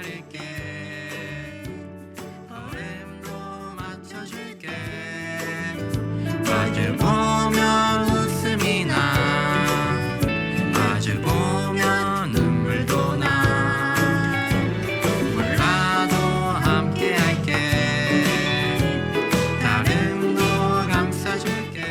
기다릴게. 걸음도 맞춰줄게. 마주보면 웃음이 나. 마주보면 눈물도 나. 몰라도 함께 할게. 다름도 감싸줄게.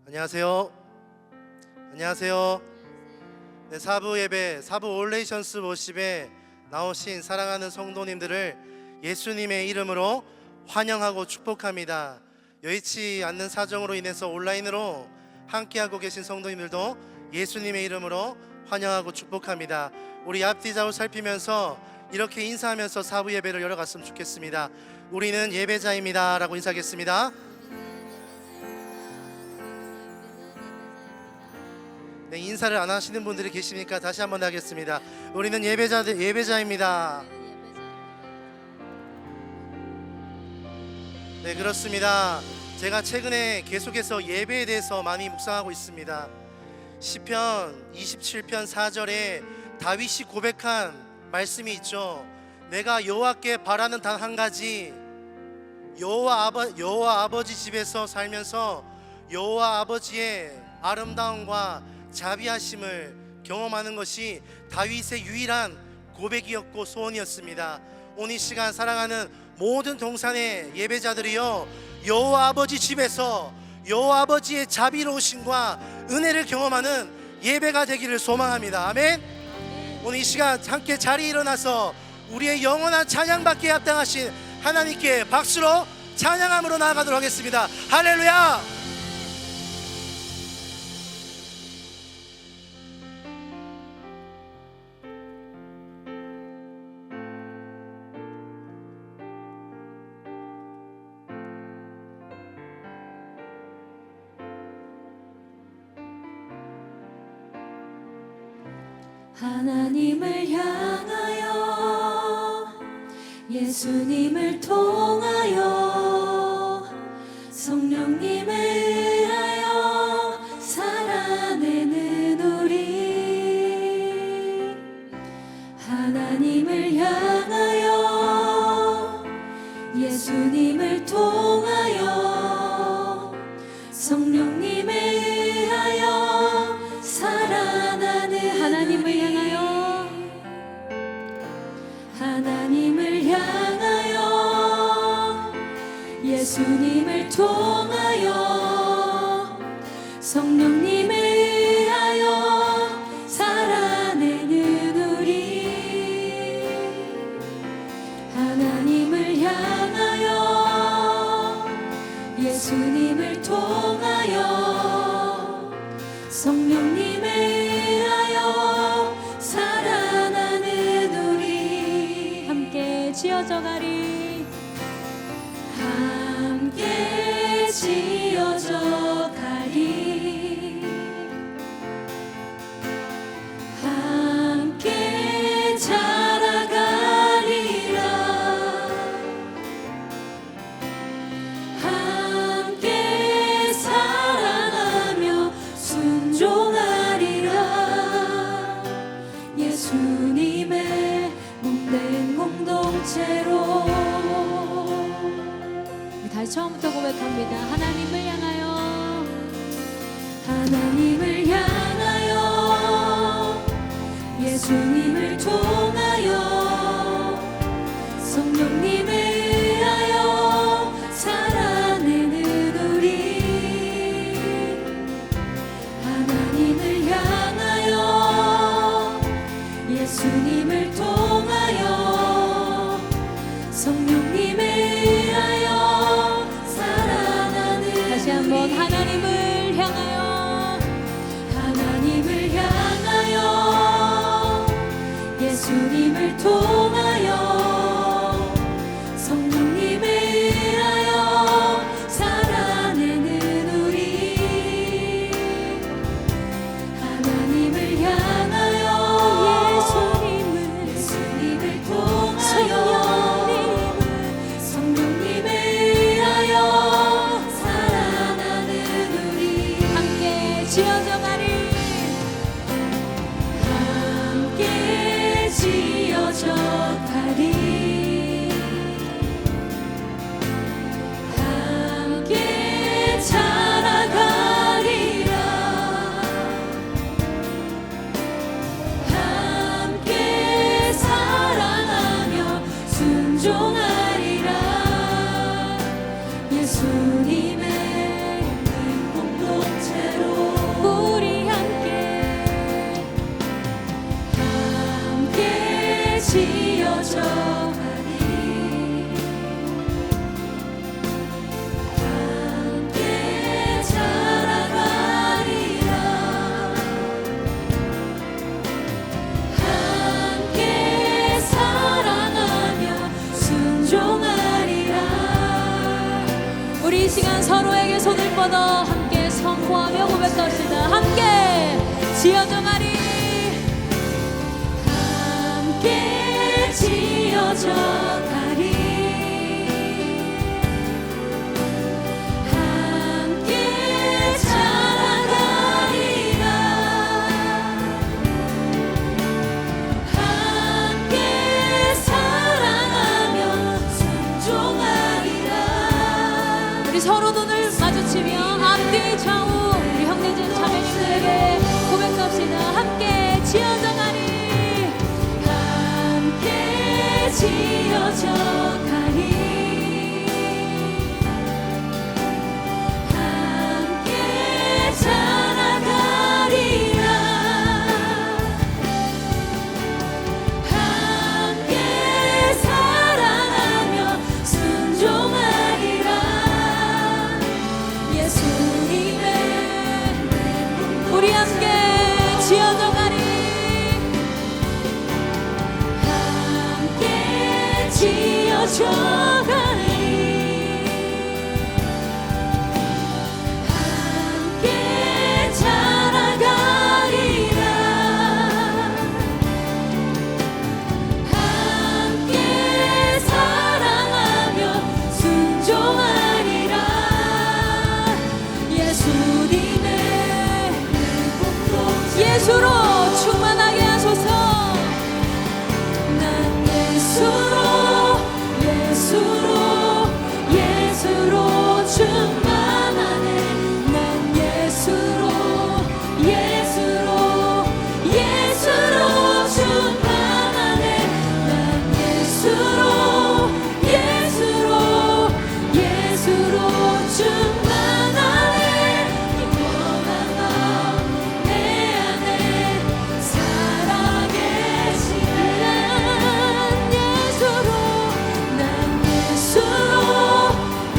안녕하세요. 안녕하세요. 네, 사부 예배, 사부 올레이션스 워십에 나오신 사랑하는 성도님들을 예수님의 이름으로 환영하고 축복합니다. 여의치 않는 사정으로 인해서 온라인으로 함께하고 계신 성도님들도 예수님의 이름으로 환영하고 축복합니다. 우리 앞뒤 좌우 살피면서 이렇게 인사하면서 사부 예배를 열어갔으면 좋겠습니다. 우리는 예배자입니다 라고 인사하겠습니다. 네, 인사를 안 하시는 분들이 계시니까 다시 한번 하겠습니다. 우리는 예배자입니다. 네, 그렇습니다. 제가 최근에 계속해서 예배에 대해서 많이 묵상하고 있습니다. 시편 27편 4절에 다윗이 고백한 말씀이 있죠. 내가 여호와께 바라는 단 한 가지, 여호와 아버지 집에서 살면서 여호와 아버지의 아름다움과 자비하심을 경험하는 것이 다윗의 유일한 고백이었고 소원이었습니다. 오늘 이 시간 사랑하는 모든 동산의 예배자들이요, 여호와 아버지 집에서 여호와 아버지의 자비로우심과 은혜를 경험하는 예배가 되기를 소망합니다. 아멘. 오늘 이 시간 함께 자리에 일어나서 우리의 영원한 찬양받기에 합당하신 하나님께 박수로 찬양함으로 나아가도록 하겠습니다. 할렐루야. 하나님을 향하여 예수님을 통하여 성령님을 의하여 살아내는 우리, 하나님을 향하여 예수님을 통하여 성령님을 의하여 살아나는 하나님을 향하여, 하나님을 향하여 예수님을 통하여 성령님을 의하여 살아내는 우리, 하나님을 향하여 예수님을 통하여 성령님을 의하여 살아나는 우리, 함께 지어져 가리, 함께 지어져 가리, 함께 자라가리라, 함께 사랑하며 순종하리라, 예수님의 몸된 공동체로. 다시 처음부터 고백합니다. 하나님을 향하여, 하나님을 향하여 예수님을 통하여 성령님을 의하여 살아내는 우리, 하나님을 향하여 예수님을 통하여 성령님을 의하여 살아나는, 다시 한번 하나님을 향하여, 하나님을 향하여 예수님을 통하여 성령님을 의하여 살아내는 우리, 하나님을 향하여 예수님을 통하여 성령님을 의하여 살아나는 우리, 함께 지어져 가리, 함께 지어져 선포하며 고백합시다. 함께 지어져 가리. 함께 지어져 가리. 함께 자라가리라. 함께 사랑하며 순종하리라. 우리 서로 눈을 마주치며 앞뒤 좌우 우리 형제들 자매님들에게 고백합시다. 함께 지어져 가리. 함께 지어져 가리. 함께 자라가리라. 함께 사랑하며 순종하리라. 예수님의 우리 함께 지어져 가리. 함께 지어져 가리. 함께 자라가리라. 함께 사랑하며 순종하리라. 예수님의 예수로 충만하게 하소서. 난 예수로 예수로 예수로 충만하네. 난 예수로 예수로 예수로 충만하네. 난 예수로 예수로 예수로 충만하네. 영원한 너 내 안에 살아계시네. 난 예수로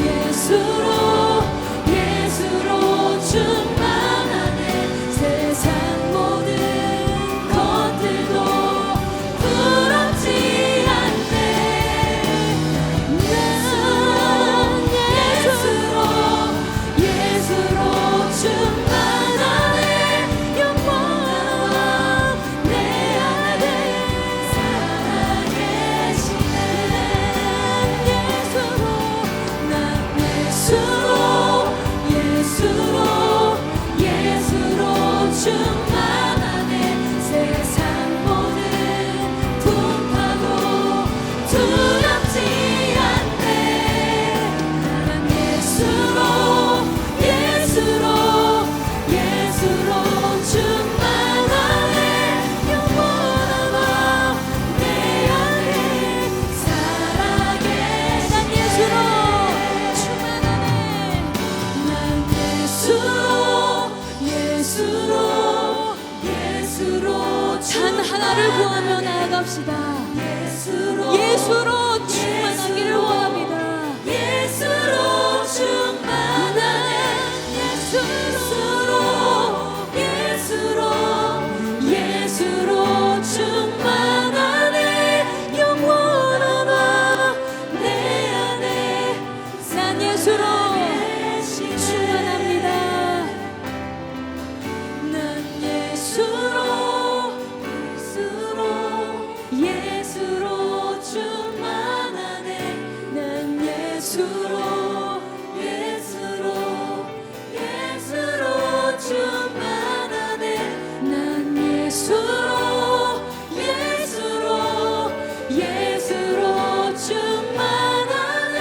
예수로 예수로 충만하네. 세상 모든 것들도 부럽지 않네. 난 예수로 예수로 충만하네. 영원한 내 안에 살아계시네. 난 예수로 예수로 예수로 충만하네. 세상 모든 풍파도 두렵지 않네. 난 예수로 예수로 예수로 충만하네. 영원한 내 안에 살아계시네. 난 예수로 충만하네. 난 예수로 예수로 예수로 단 하나를 구하며 나아갑시다. 예수로 충만하기를 원합니다. 예수로 충만하네. 예수로 예수로 예수로 충만하네. 영원한 내 안에 난 예수로 충만합니다. 난 예수로 예수로 충만하네. 난 예수로 예수로 충만하네. 난 예수로 예수로 충만하네.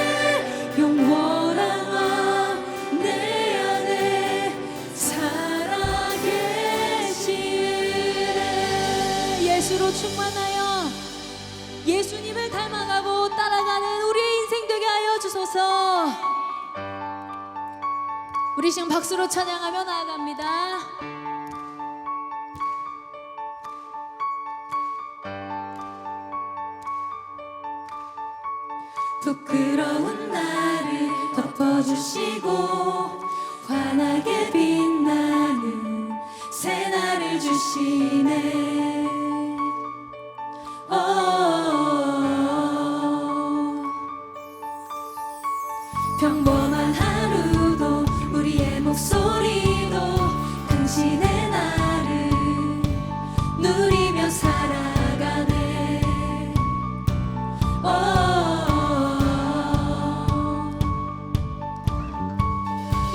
영원한 내 안에 살아계시네. 예수로 충만하여 예수님을 닮아가고 따라가는 우리의 인생 되게 하여 주소서. 우리 지금 박수로 찬양하며 나아갑니다. 부끄러운 나를 덮어주시고 환하게 빛나는 새날을 주시네. 평범한 하루도 우리의 목소리도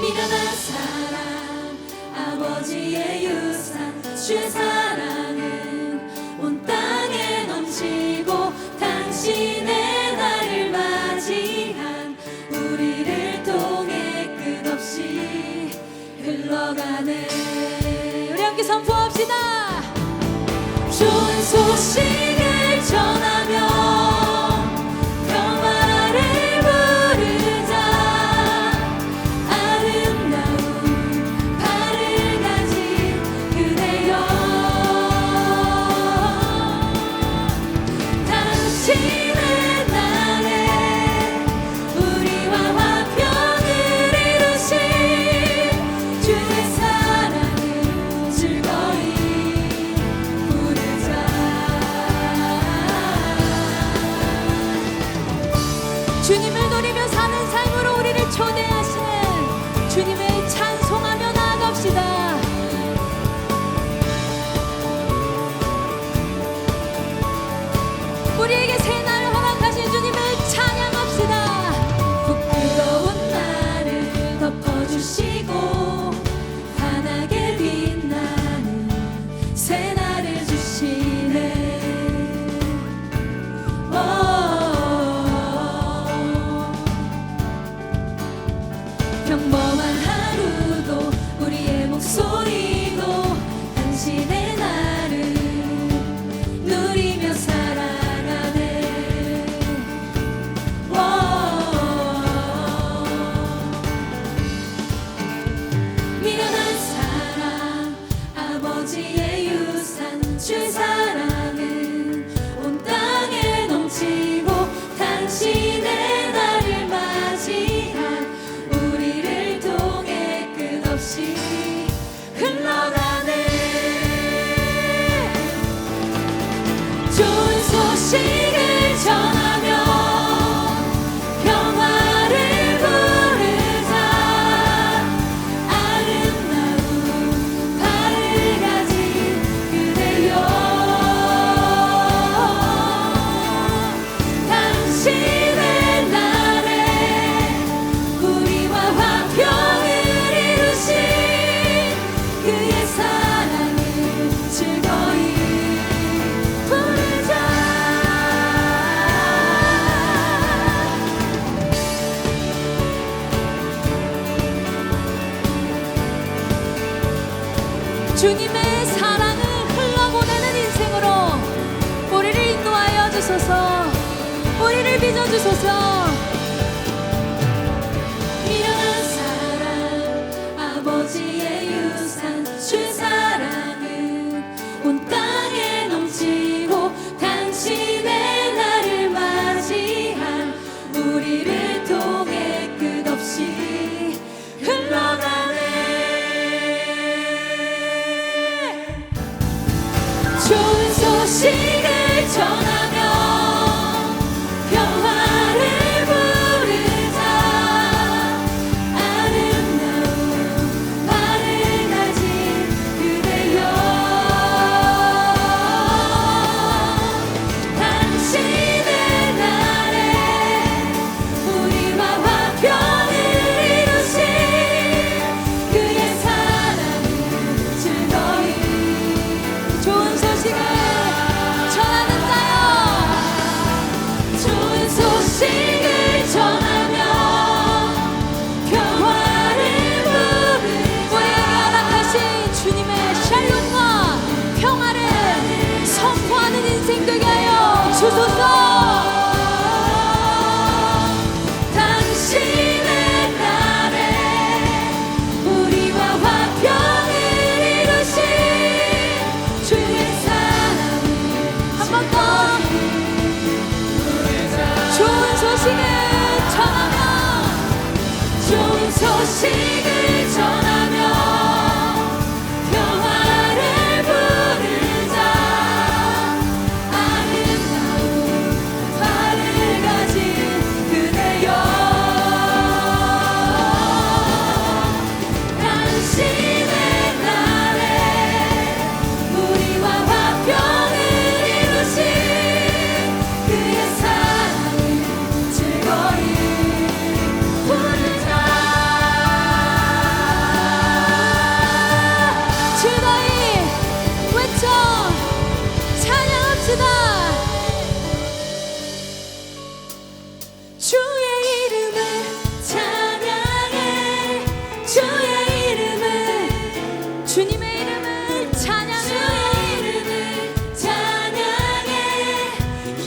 미련한 사랑 아버지의 유산 주의 사랑은 온 땅에 넘치고 당신의 날을 맞이한 우리를 통해 끝없이 흘러가네. 우리 함께 선포합시다. 좋은 소식을 전하며 평화를 부르자. 아름다운 발을 가진 그대여 당신의 날에 우리와 화평을 이루신 주의 사랑을 즐거이 부르자. 주님을 노리며 사는 삶으로 우리를 초대하시는 주님을 찬송하며 나아갑시다. 우리에게 새 날을 허락하신 주님을 찬양합시다. 부끄러운 나를 덮어주시고 환하게 빛나는 새 날을 주시네. 평범한 하루도 우리의 목소리도 당신의 날을 누리며 살아가네. 미련한 사랑 아버지의 유산 주의 사랑은 온 땅에 넘치고 당신의 날을 맞이한 우리를 통해 끝없이 흘러가네. 좋은 소식을 전하며 평화를 부르자. 아름다운 발을 가진 그대여 당신의 날에 우리와 화평을 이루신 그의 사랑을 즐거이 부르자. 주님의 사랑을 흘러보내는 인생으로 우리를 인도하여 주소서. 우리를 빚어주소서. 미련한 사랑 아버지의 유산 주의 사랑은 온 땅에 넘치고 당신의 날을 맞이한 우리를 통해 끝없이 흘러가네. 좋은 소식을 전하며 평화를 부르자. 아름다운 발을 가진 그대여 당신의 날에 우리와 화평을 이루신 그의 사랑을 즐거이 좋은 소식을 전하는 자여. 좋은 소식을 전하며 평화를 부르자. 우리에게 허락하신 주님의 샬롬과 평화를 선포하는 인생 되게 하여 주소서. 당신의 날에 우리와 화평을 이루신 주의 사랑을 한 번 더 좋은 소식을 전하며 좋은 소식을 전하며 평화를 부르자. 아름다운 발을 가진 그대여 당신의 날에 우리와 화평을 이루신 그의 사랑을 즐거이 부르자. 주의 이름을 주님의 이름을 찬양해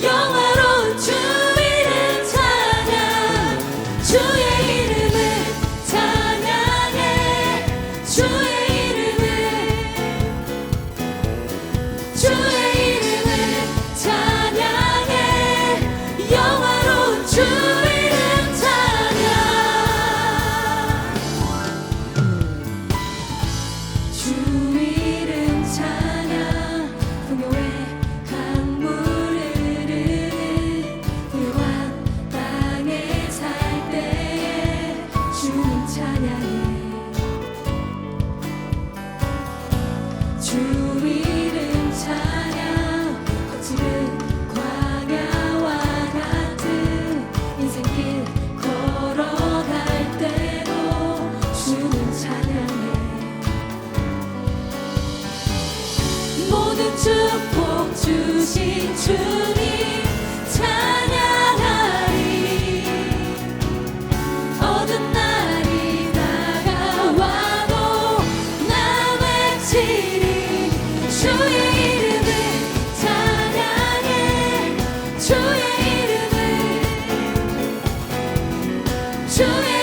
영화로운 주 이름 찬양 주의 이름을 찬양해 주의 이름을 찬양해 영화로운 주 이름 찬양 주 이름 찬양 풍요의 강물을 흐르는 부유한 땅에 살 때에 주님 찬양해 주 이름 찬양 거칠은 광야와 같은 인생길 걸어갈 때도 주님 찬양해 모든 축복 주신 주님 찬양하리 어두운 날이 다가와도 나 외치리 주의 이름을 찬양해 주의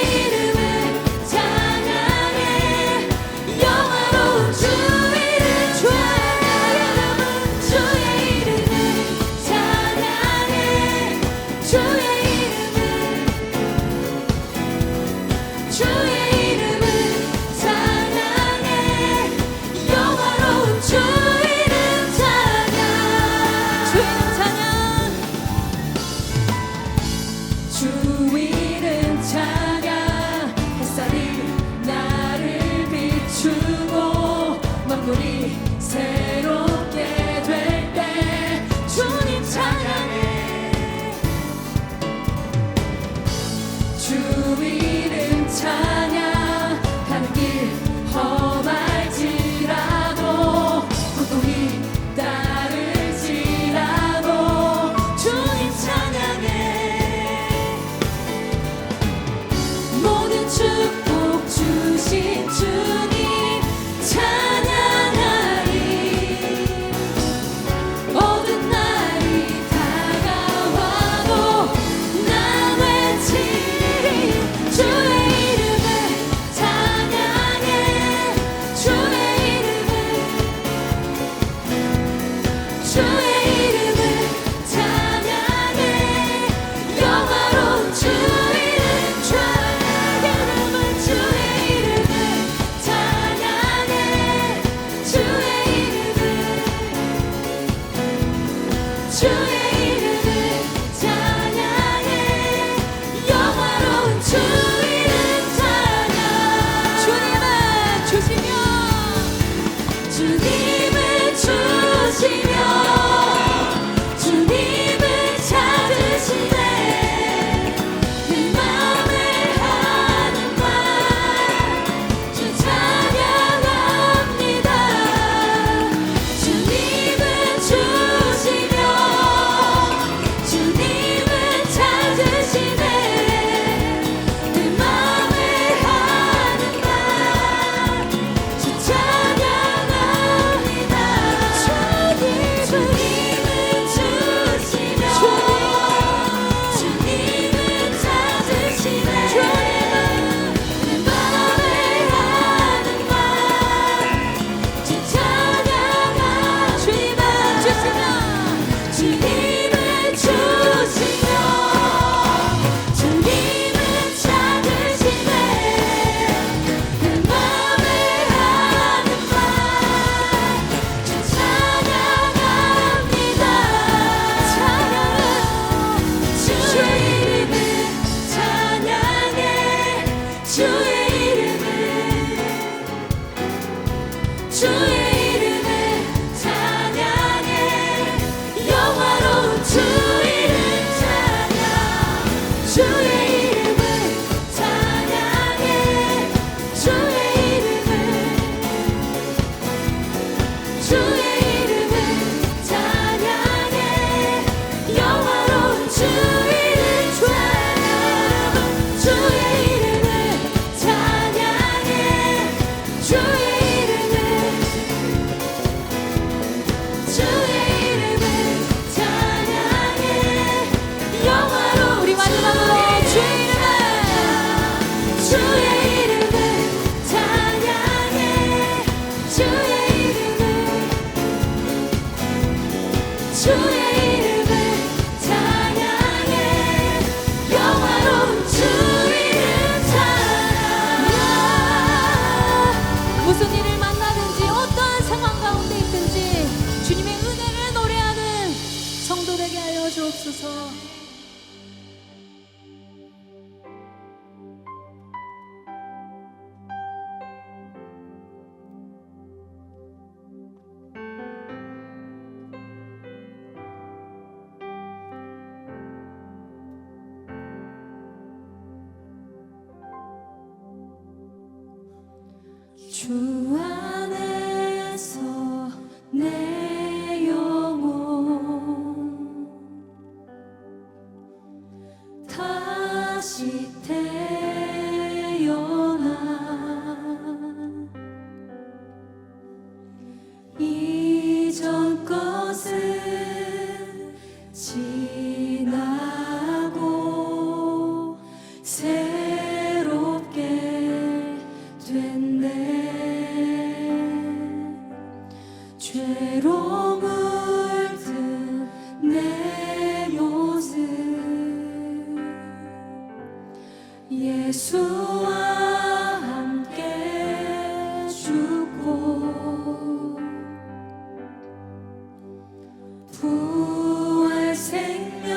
이름을 찬양해 영화로운 주 이름 주의 이름을 찬양해 주의 이름을 찬양해 영화로운 주 이름 찬양 주 이름 찬양 주 이름 찬양 햇살이 나를 비추고 만물이 새롭게 될 때 주님 찬양해 주 이름 찬양 가는 길 험할지라도 고통이 따를지라도 주님 찬양해 모든 축복 주신 주님 찬양하리 무슨 일을 만나든지 어떠한 상황 가운데 있든지 주님의 은혜를 노래하는 성도 되게 하여 주옵소서. 주 안에서 내 영혼 다시 태어나 이전 것은 지나고 새롭게 됐네. 죄로 물든 내 모습 예수와 함께 죽고 부활 생명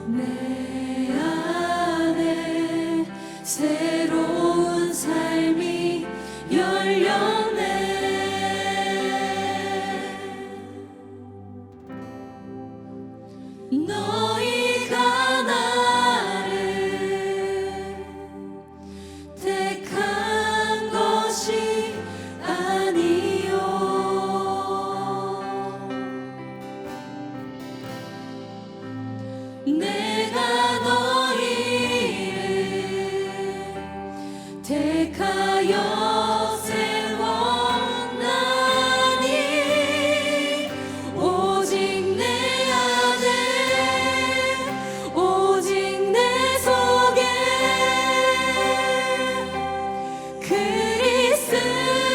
내 안에 새로운 삶이 열렸네. 너희가 나를 택한 것이 아니요 내가 너희를 택하여 세웠나니 오직 내 안에 오직 내 속에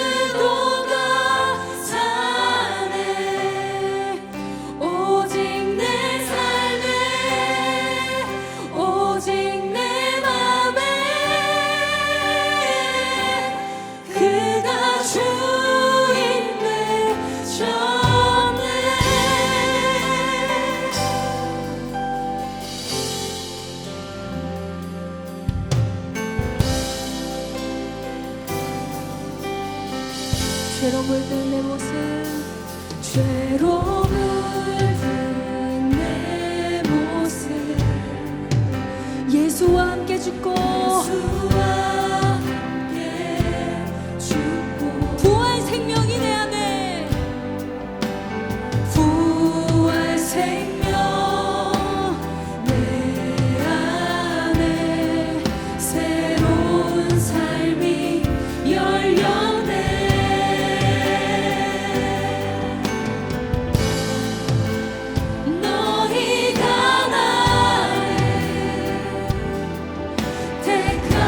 그리스도가 사네. 오직 내 삶에 오직 내 맘에 그가 주인 되셨네. 죄로 물든 내 모습 죄로 물든 내 모습 예수와 함께 죽고 부활 생명이 내 안에 부활 생명 내 안에 새로운 삶이 열렸네. 너희가 나를 택한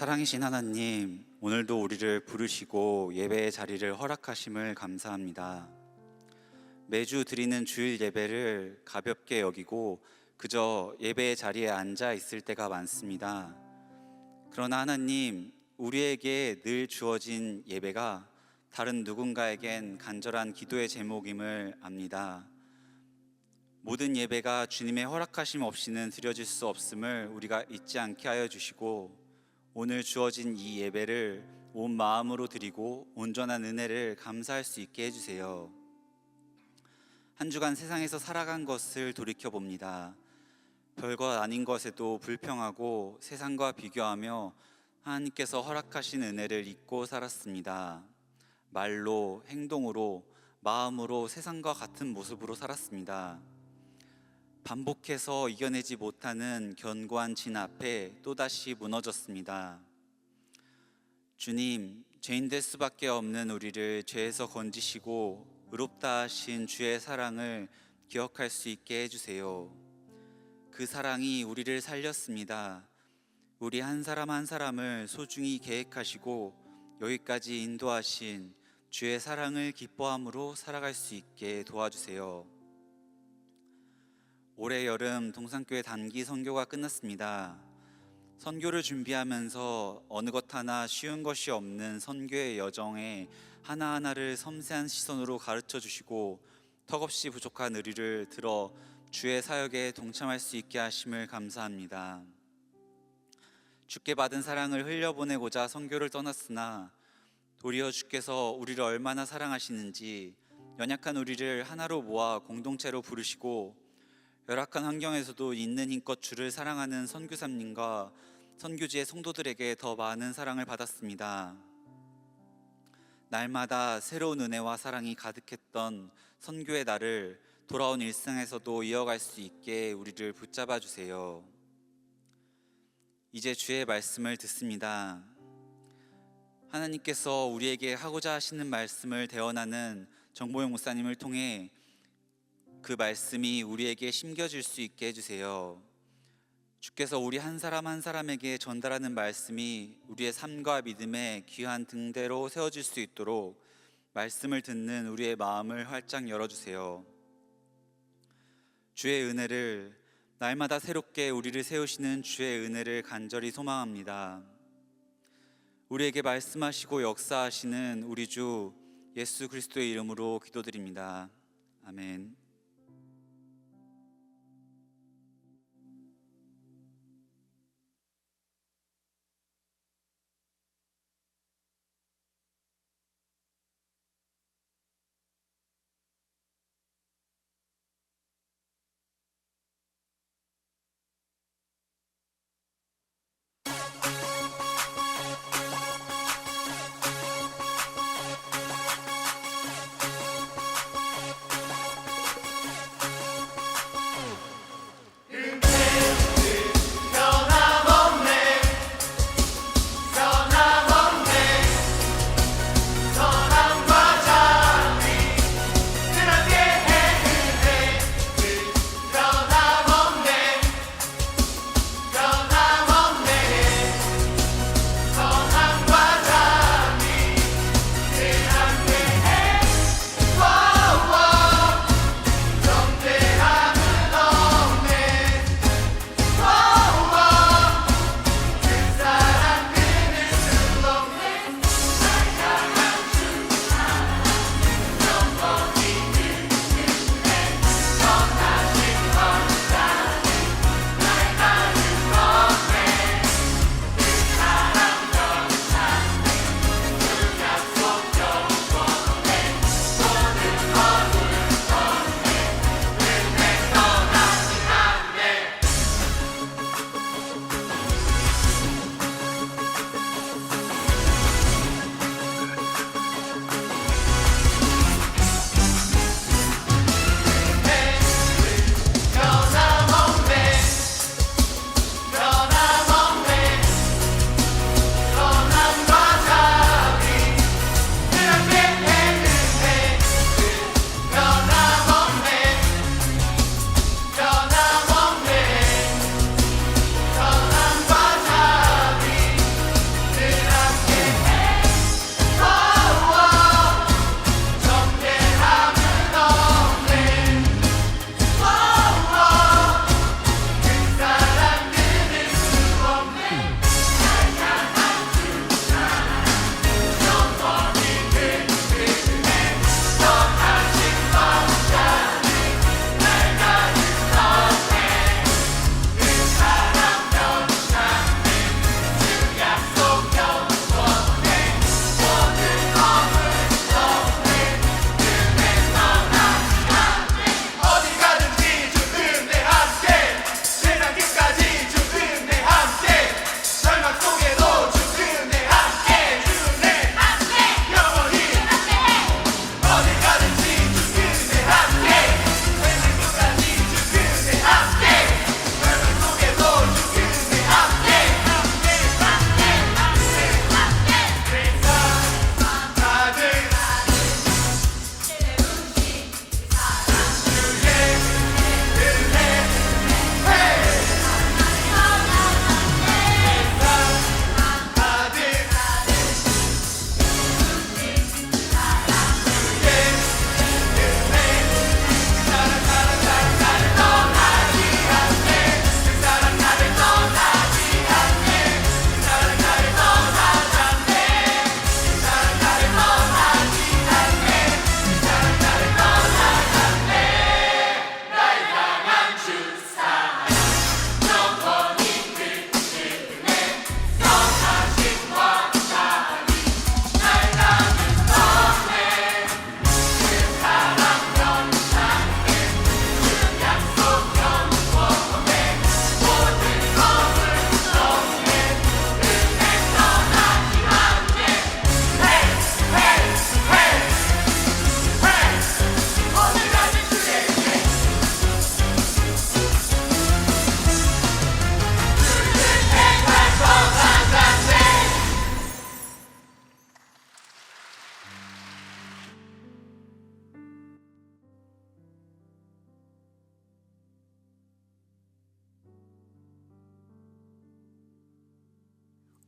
사랑이신 하나님, 오늘도 우리를 부르시고 예배의 자리를 허락하심을 감사합니다. 매주 드리는 주일 예배를 가볍게 여기고 그저 예배의 자리에 앉아 있을 때가 많습니다. 그러나 하나님, 우리에게 늘 주어진 예배가 다른 누군가에겐 간절한 기도의 제목임을 압니다. 모든 예배가 주님의 허락하심 없이는 드려질 수 없음을 우리가 잊지 않게 하여 주시고, 오늘 주어진 이 예배를 온 마음으로 드리고 온전한 은혜를 감사할 수 있게 해주세요. 한 주간 세상에서 살아간 것을 돌이켜봅니다. 별것 아닌 것에도 불평하고 세상과 비교하며 하나님께서 허락하신 은혜를 잊고 살았습니다. 말로, 행동으로, 마음으로 세상과 같은 모습으로 살았습니다. 반복해서 이겨내지 못하는 견고한 진 앞에 또다시 무너졌습니다. 주님, 죄인 될 수밖에 없는 우리를 죄에서 건지시고 의롭다 하신 주의 사랑을 기억할 수 있게 해주세요. 그 사랑이 우리를 살렸습니다. 우리 한 사람 한 사람을 소중히 계획하시고 여기까지 인도하신 주의 사랑을 기뻐함으로 살아갈 수 있게 도와주세요. 올해 여름 동산교회 단기 선교가 끝났습니다. 선교를 준비하면서 어느 것 하나 쉬운 것이 없는 선교의 여정에 하나하나를 섬세한 시선으로 가르쳐 주시고 턱없이 부족한 의리를 들어 주의 사역에 동참할 수 있게 하심을 감사합니다. 주께 받은 사랑을 흘려보내고자 선교를 떠났으나 도리어 주께서 우리를 얼마나 사랑하시는지 연약한 우리를 하나로 모아 공동체로 부르시고 열악한 환경에서도 있는 힘껏 주를 사랑하는 선교사님과 선교지의 성도들에게 더 많은 사랑을 받았습니다. 날마다 새로운 은혜와 사랑이 가득했던 선교의 날을 돌아온 일상에서도 이어갈 수 있게 우리를 붙잡아 주세요. 이제 주의 말씀을 듣습니다. 하나님께서 우리에게 하고자 하시는 말씀을 대언하는 정보영 목사님을 통해 그 말씀이 우리에게 심겨질 수 있게 해주세요. 주께서 우리 한 사람 한 사람에게 전달하는 말씀이 우리의 삶과 믿음의 귀한 등대로 세워질 수 있도록 말씀을 듣는 우리의 마음을 활짝 열어주세요. 주의 은혜를, 날마다 새롭게 우리를 세우시는 주의 은혜를 간절히 소망합니다. 우리에게 말씀하시고 역사하시는 우리 주 예수 그리스도의 이름으로 기도드립니다. 아멘.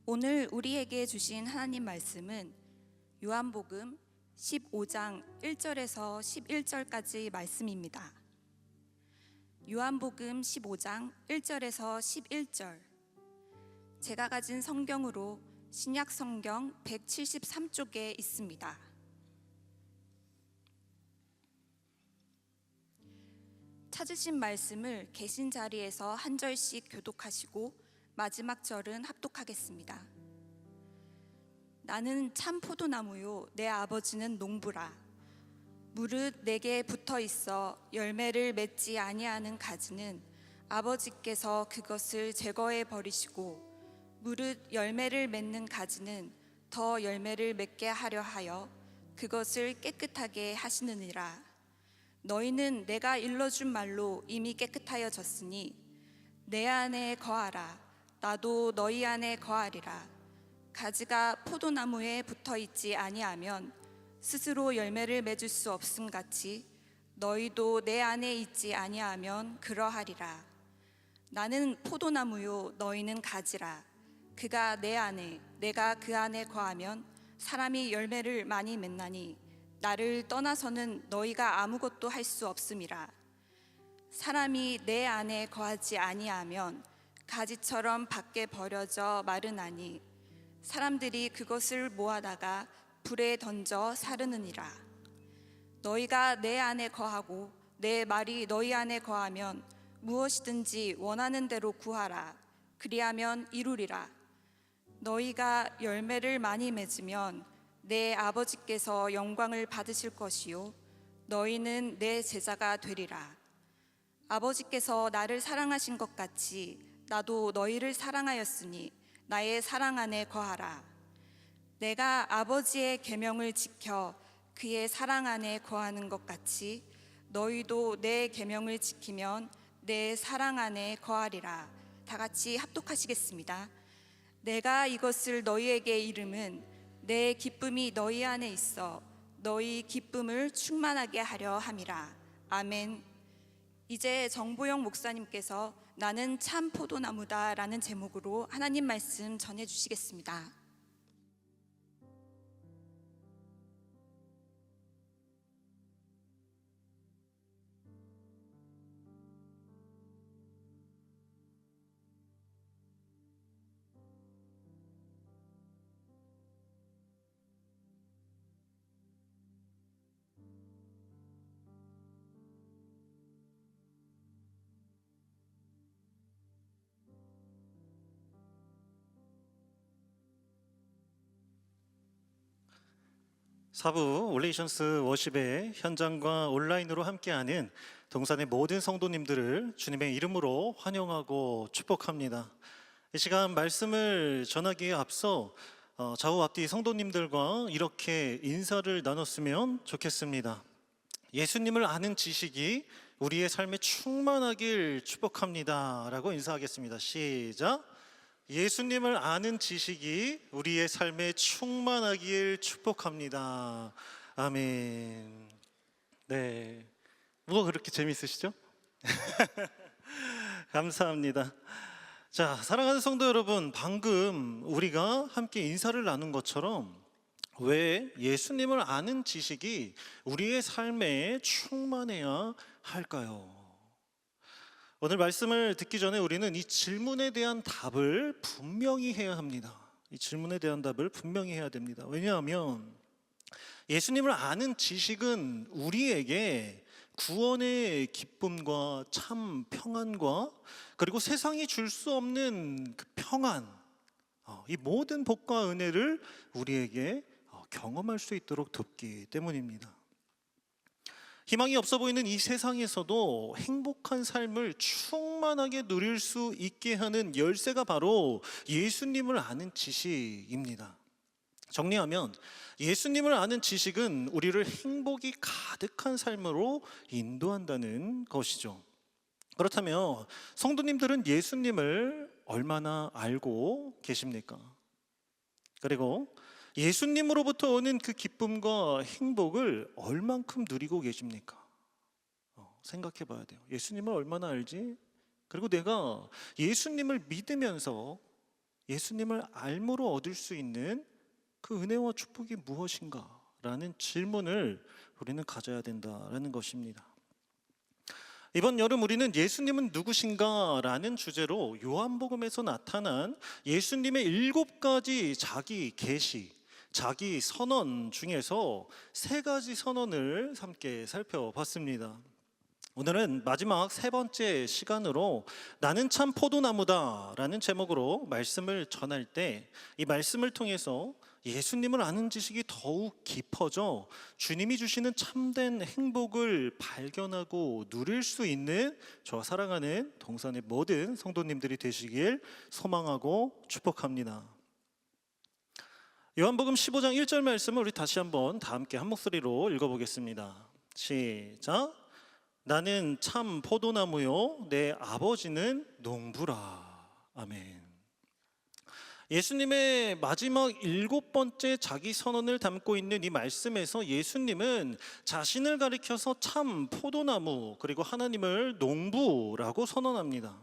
오늘 우리에게 주신 하나님 말씀은 요한복음 15장 1절에서 11절까지 말씀입니다. 요한복음 15장 1절에서 11절. 제가 가진 성경으로 신약 성경 173쪽에 있습니다. 찾으신 말씀을 계신 자리에서 한 절씩 교독하시고 마지막 절은 합독하겠습니다. 나는 참 포도나무요 내 아버지는 농부라. 무릇 내게 붙어 있어 열매를 맺지 아니하는 가지는 아버지께서 그것을 제거해 버리시고 무릇 열매를 맺는 가지는 더 열매를 맺게 하려 하여 그것을 깨끗하게 하시느니라. 너희는 내가 일러준 말로 이미 깨끗하여졌으니 내 안에 거하라. 나도 너희 안에 거하리라. 가지가 포도나무에 붙어 있지 아니하면 스스로 열매를 맺을 수 없음 같이 너희도 내 안에 있지 아니하면 그러하리라. 나는 포도나무요 너희는 가지라. 그가 내 안에 내가 그 안에 거하면 사람이 열매를 많이 맺나니 나를 떠나서는 너희가 아무것도 할 수 없음이라. 사람이 내 안에 거하지 아니하면 가지처럼 밖에 버려져 마르나니 사람들이 그것을 모아다가 불에 던져 사르느니라. 너희가 내 안에 거하고 내 말이 너희 안에 거하면 무엇이든지 원하는 대로 구하라. 그리하면 이루리라. 너희가 열매를 많이 맺으면 내 아버지께서 영광을 받으실 것이요 너희는 내 제자가 되리라. 아버지께서 나를 사랑하신 것 같이 나도 너희를 사랑하였으니 나의 사랑 안에 거하라. 내가 아버지의 계명을 지켜 그의 사랑 안에 거하는 것 같이 너희도 내 계명을 지키면 내 사랑 안에 거하리라. 다 같이 합독하시겠습니다. 내가 이것을 너희에게 이름은 내 기쁨이 너희 안에 있어 너희 기쁨을 충만하게 하려 함이라. 아멘. 이제 정보영 목사님께서 나는 참 포도나무다 라는 제목으로 하나님 말씀 전해주시겠습니다. 사부 올레이션스 워십의 현장과 온라인으로 함께하는 동산의 모든 성도님들을 주님의 이름으로 환영하고 축복합니다. 이 시간 말씀을 전하기에 앞서 좌우 앞뒤 성도님들과 이렇게 인사를 나눴으면 좋겠습니다. 예수님을 아는 지식이 우리의 삶에 충만하길 축복합니다 라고 인사하겠습니다. 시작. 예수님을 아는 지식이 우리의 삶에 충만하길 축복합니다. 아멘. 네, 뭐가 그렇게 재미있으시죠? 감사합니다. 자, 사랑하는 성도 여러분, 방금 우리가 함께 인사를 나눈 것처럼 왜 예수님을 아는 지식이 우리의 삶에 충만해야 할까요? 오늘 말씀을 듣기 전에 우리는 이 질문에 대한 답을 분명히 해야 합니다. 이 질문에 대한 답을 분명히 해야 됩니다. 왜냐하면 예수님을 아는 지식은 우리에게 구원의 기쁨과 참 평안과 그리고 세상이 줄 수 없는 그 평안, 이 모든 복과 은혜를 우리에게 경험할 수 있도록 돕기 때문입니다. 희망이 없어 보이는 이 세상에서도 행복한 삶을 충만하게 누릴 수 있게 하는 열쇠가 바로 예수님을 아는 지식입니다. 정리하면 예수님을 아는 지식은 우리를 행복이 가득한 삶으로 인도한다는 것이죠. 그렇다면 성도님들은 예수님을 얼마나 알고 계십니까? 그리고 예수님으로부터 오는 그 기쁨과 행복을 얼만큼 누리고 계십니까? 생각해 봐야 돼요. 예수님을 얼마나 알지? 그리고 내가 예수님을 믿으면서 예수님을 알므로 얻을 수 있는 그 은혜와 축복이 무엇인가? 라는 질문을 우리는 가져야 된다라는 것입니다. 이번 여름 우리는 예수님은 누구신가? 라는 주제로 요한복음에서 나타난 예수님의 7가지 자기 계시, 자기 선언 중에서 3가지 선언을 함께 살펴봤습니다. 오늘은 마지막 3번째 시간으로 나는 참 포도나무다 라는 제목으로 말씀을 전할 때 이 말씀을 통해서 예수님을 아는 지식이 더욱 깊어져 주님이 주시는 참된 행복을 발견하고 누릴 수 있는 저와 사랑하는 동산의 모든 성도님들이 되시길 소망하고 축복합니다. 요한복음 15장 1절 말씀을 우리 다시 한번 다 함께 한 목소리로 읽어보겠습니다. 시작. 나는 참 포도나무요 내 아버지는 농부라. 아멘. 예수님의 마지막 7번째 자기 선언을 담고 있는 이 말씀에서 예수님은 자신을 가리켜서 참 포도나무 그리고 하나님을 농부라고 선언합니다.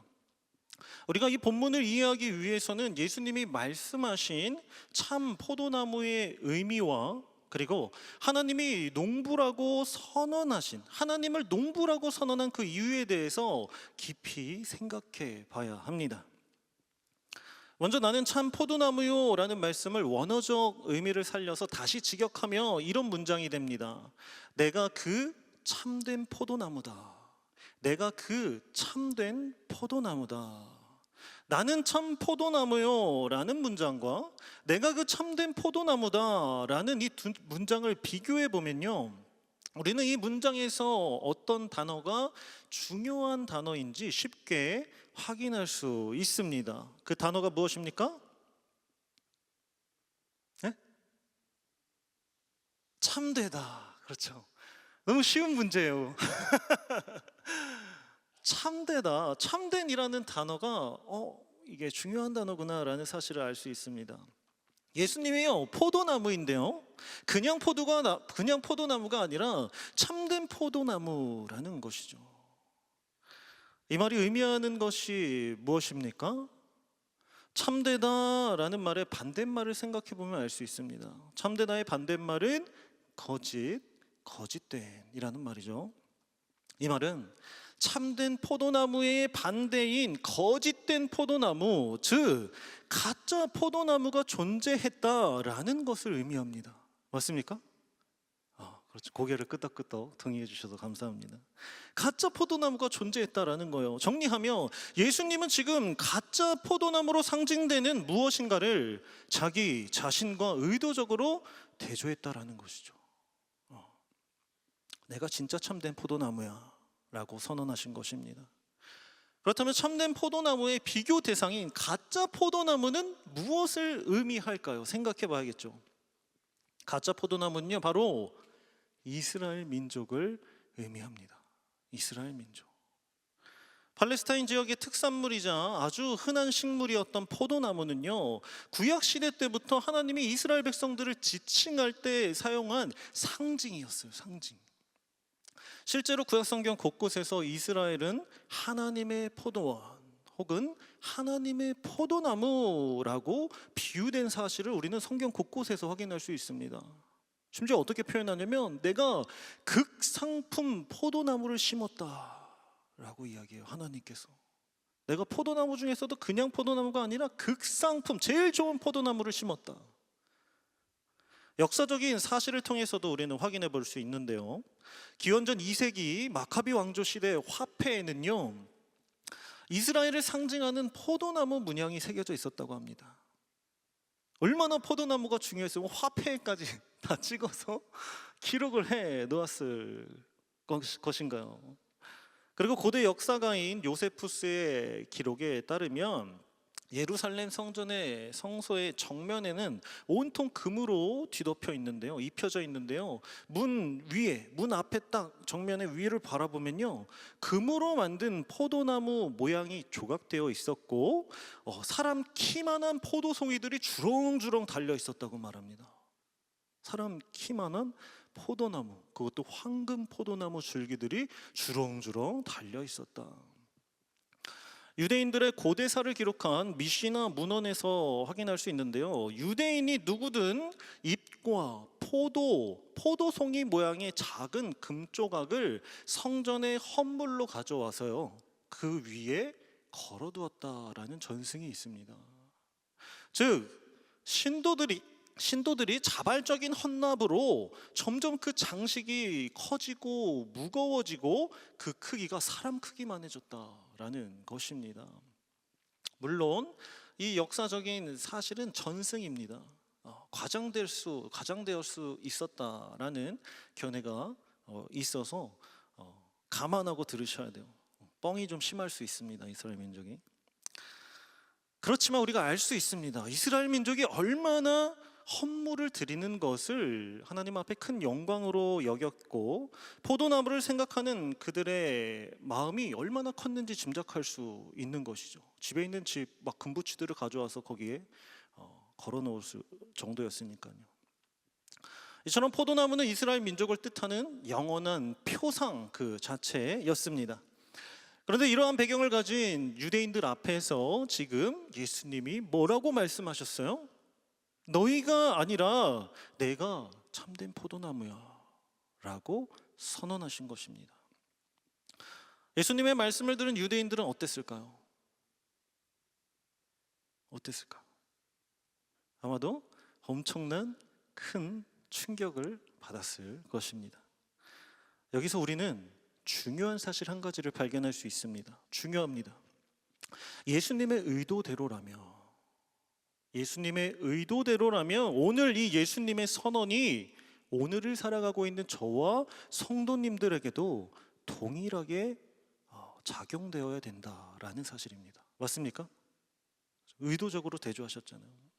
우리가 이 본문을 이해하기 위해서는 예수님이 말씀하신 참 포도나무의 의미와 그리고 하나님이 농부라고 선언하신, 하나님을 농부라고 선언한 그 이유에 대해서 깊이 생각해 봐야 합니다. 먼저 나는 참 포도나무요 라는 말씀을 원어적 의미를 살려서 다시 직역하며 이런 문장이 됩니다. 내가 그 참된 포도나무다. 내가 그 참된 포도나무다. 나는 참 포도나무요 라는 문장과 내가 그 참된 포도나무다 라는 이 두 문장을 비교해 보면요, 우리는 이 문장에서 어떤 단어가 중요한 단어인지 쉽게 확인할 수 있습니다. 그 단어가 무엇입니까? 네? 참되다. 그렇죠. 너무 쉬운 문제예요. 참되다. 참된이라는 단어가 이게 중요한 단어구나 라는 사실을 알 수 있습니다. 예수님이요 포도나무인데요, 그냥 포도나무가 아니라 참된 포도나무라는 것이죠. 이 말이 의미하는 것이 무엇입니까? 참되다라는 말의 반대말을 생각해 보면 알 수 있습니다. 참되다의 반대말은 거짓된이라는 말이죠. 이 말은 참된 포도나무의 반대인 거짓된 포도나무, 즉 가짜 포도나무가 존재했다라는 것을 의미합니다. 맞습니까? 그렇죠. 고개를 끄덕끄덕 동의해 주셔서 감사합니다. 가짜 포도나무가 존재했다라는 거예요. 정리하면 예수님은 지금 가짜 포도나무로 상징되는 무엇인가를 자기 자신과 의도적으로 대조했다라는 것이죠. 내가 진짜 참된 포도나무야 라고 선언하신 것입니다. 그렇다면 참된 포도나무의 비교 대상인 가짜 포도나무는 무엇을 의미할까요? 생각해 봐야겠죠. 가짜 포도나무는요 바로 이스라엘 민족을 의미합니다. 이스라엘 민족. 팔레스타인 지역의 특산물이자 아주 흔한 식물이었던 포도나무는요, 구약시대 때부터 하나님이 이스라엘 백성들을 지칭할 때 사용한 상징이었어요. 상징. 실제로 구약성경 곳곳에서 이스라엘은 하나님의 포도원 혹은 하나님의 포도나무라고 비유된 사실을 우리는 성경 곳곳에서 확인할 수 있습니다. 심지어 어떻게 표현하냐면 내가 극상품 포도나무를 심었다라고 이야기해요. 하나님께서 내가 포도나무 중에서도 그냥 포도나무가 아니라 극상품, 제일 좋은 포도나무를 심었다. 역사적인 사실을 통해서도 우리는 확인해 볼 수 있는데요, 기원전 2세기 마카비 왕조 시대 화폐에는요 이스라엘을 상징하는 포도나무 문양이 새겨져 있었다고 합니다. 얼마나 포도나무가 중요했으면 화폐까지 다 찍어서 기록을 해 놓았을 것인가요? 그리고 고대 역사가인 요세푸스의 기록에 따르면 예루살렘 성전의 성소의 정면에는 온통 금으로 뒤덮여 있는데요, 입혀져 있는데요, 문 위에, 문 앞에 딱 정면에 위를 바라보면요 금으로 만든 포도나무 모양이 조각되어 있었고 사람 키만한 포도송이들이 주렁주렁 달려 있었다고 말합니다. 사람 키만한 포도나무, 그것도 황금 포도나무 줄기들이 주렁주렁 달려 있었다. 유대인들의 고대사를 기록한 미시나 문헌에서 확인할 수 있는데요. 유대인이 누구든 잎과 포도송이 모양의 작은 금 조각을 성전의 헌물로 가져와서요, 그 위에 걸어두었다라는 전승이 있습니다. 즉 신도들이 자발적인 헌납으로 점점 그 장식이 커지고 무거워지고 그 크기가 사람 크기만 해졌다라는 것입니다. 물론 이 역사적인 사실은 전승입니다. 과장될 수 있었다라는 견해가 있어서 감안하고 들으셔야 돼요. 뻥이 좀 심할 수 있습니다, 이스라엘 민족이. 그렇지만 우리가 알 수 있습니다. 이스라엘 민족이 얼마나 헌물을 드리는 것을 하나님 앞에 큰 영광으로 여겼고, 포도나무를 생각하는 그들의 마음이 얼마나 컸는지 짐작할 수 있는 것이죠. 집에 있는 막 금부치들을 가져와서 거기에 걸어놓을 정도였으니까요. 이처럼 포도나무는 이스라엘 민족을 뜻하는 영원한 표상 그 자체였습니다. 그런데 이러한 배경을 가진 유대인들 앞에서 지금 예수님이 뭐라고 말씀하셨어요? 너희가 아니라 내가 참된 포도나무야 라고 선언하신 것입니다. 예수님의 말씀을 들은 유대인들은 어땠을까요? 아마도 엄청난 큰 충격을 받았을 것입니다. 여기서 우리는 중요한 사실 한 가지를 발견할 수 있습니다. 중요합니다. 예수님의 의도대로라면 오늘 이 예수님의 선언이 오늘을 살아가고 있는 저와 성도님들에게도 동일하게 작용되어야 된다라는 사실입니다. 맞습니까? 의도적으로 대조하셨잖아요.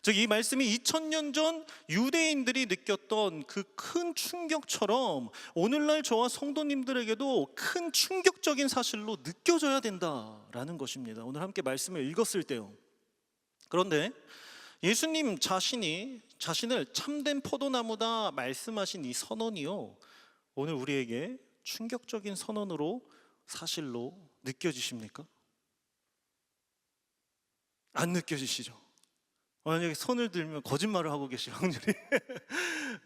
즉 이 말씀이 2000년 전 유대인들이 느꼈던 그 큰 충격처럼 오늘날 저와 성도님들에게도 큰 충격적인 사실로 느껴져야 된다라는 것입니다. 오늘 함께 말씀을 읽었을 때요. 그런데 예수님 자신을 참된 포도나무다 말씀하신 이 선언이요, 오늘 우리에게 충격적인 선언으로 사실로 느껴지십니까? 안 느껴지시죠? 만약에 손을 들면 거짓말을 하고 계실 확률이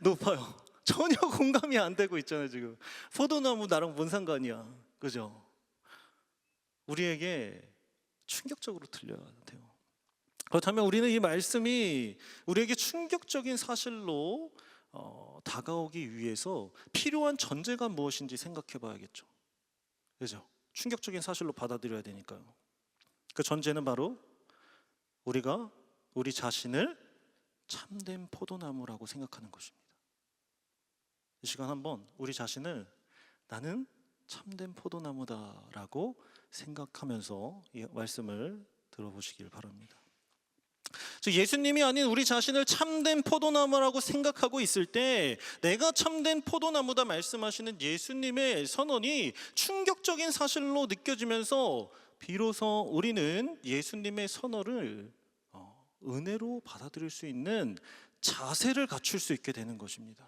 높아요. 전혀 공감이 안 되고 있잖아요. 지금 포도나무 나랑 뭔 상관이야, 그죠? 우리에게 충격적으로 들려야 돼요. 그렇다면 우리는 이 말씀이 우리에게 충격적인 사실로 다가오기 위해서 필요한 전제가 무엇인지 생각해 봐야겠죠. 그죠? 충격적인 사실로 받아들여야 되니까요. 그 전제는 바로 우리가 우리 자신을 참된 포도나무라고 생각하는 것입니다. 이 시간 한번 우리 자신을 나는 참된 포도나무다라고 생각하면서 이 말씀을 들어보시길 바랍니다. 즉 예수님이 아닌 우리 자신을 참된 포도나무라고 생각하고 있을 때 내가 참된 포도나무다 말씀하시는 예수님의 선언이 충격적인 사실로 느껴지면서 비로소 우리는 예수님의 선언을 은혜로 받아들일 수 있는 자세를 갖출 수 있게 되는 것입니다.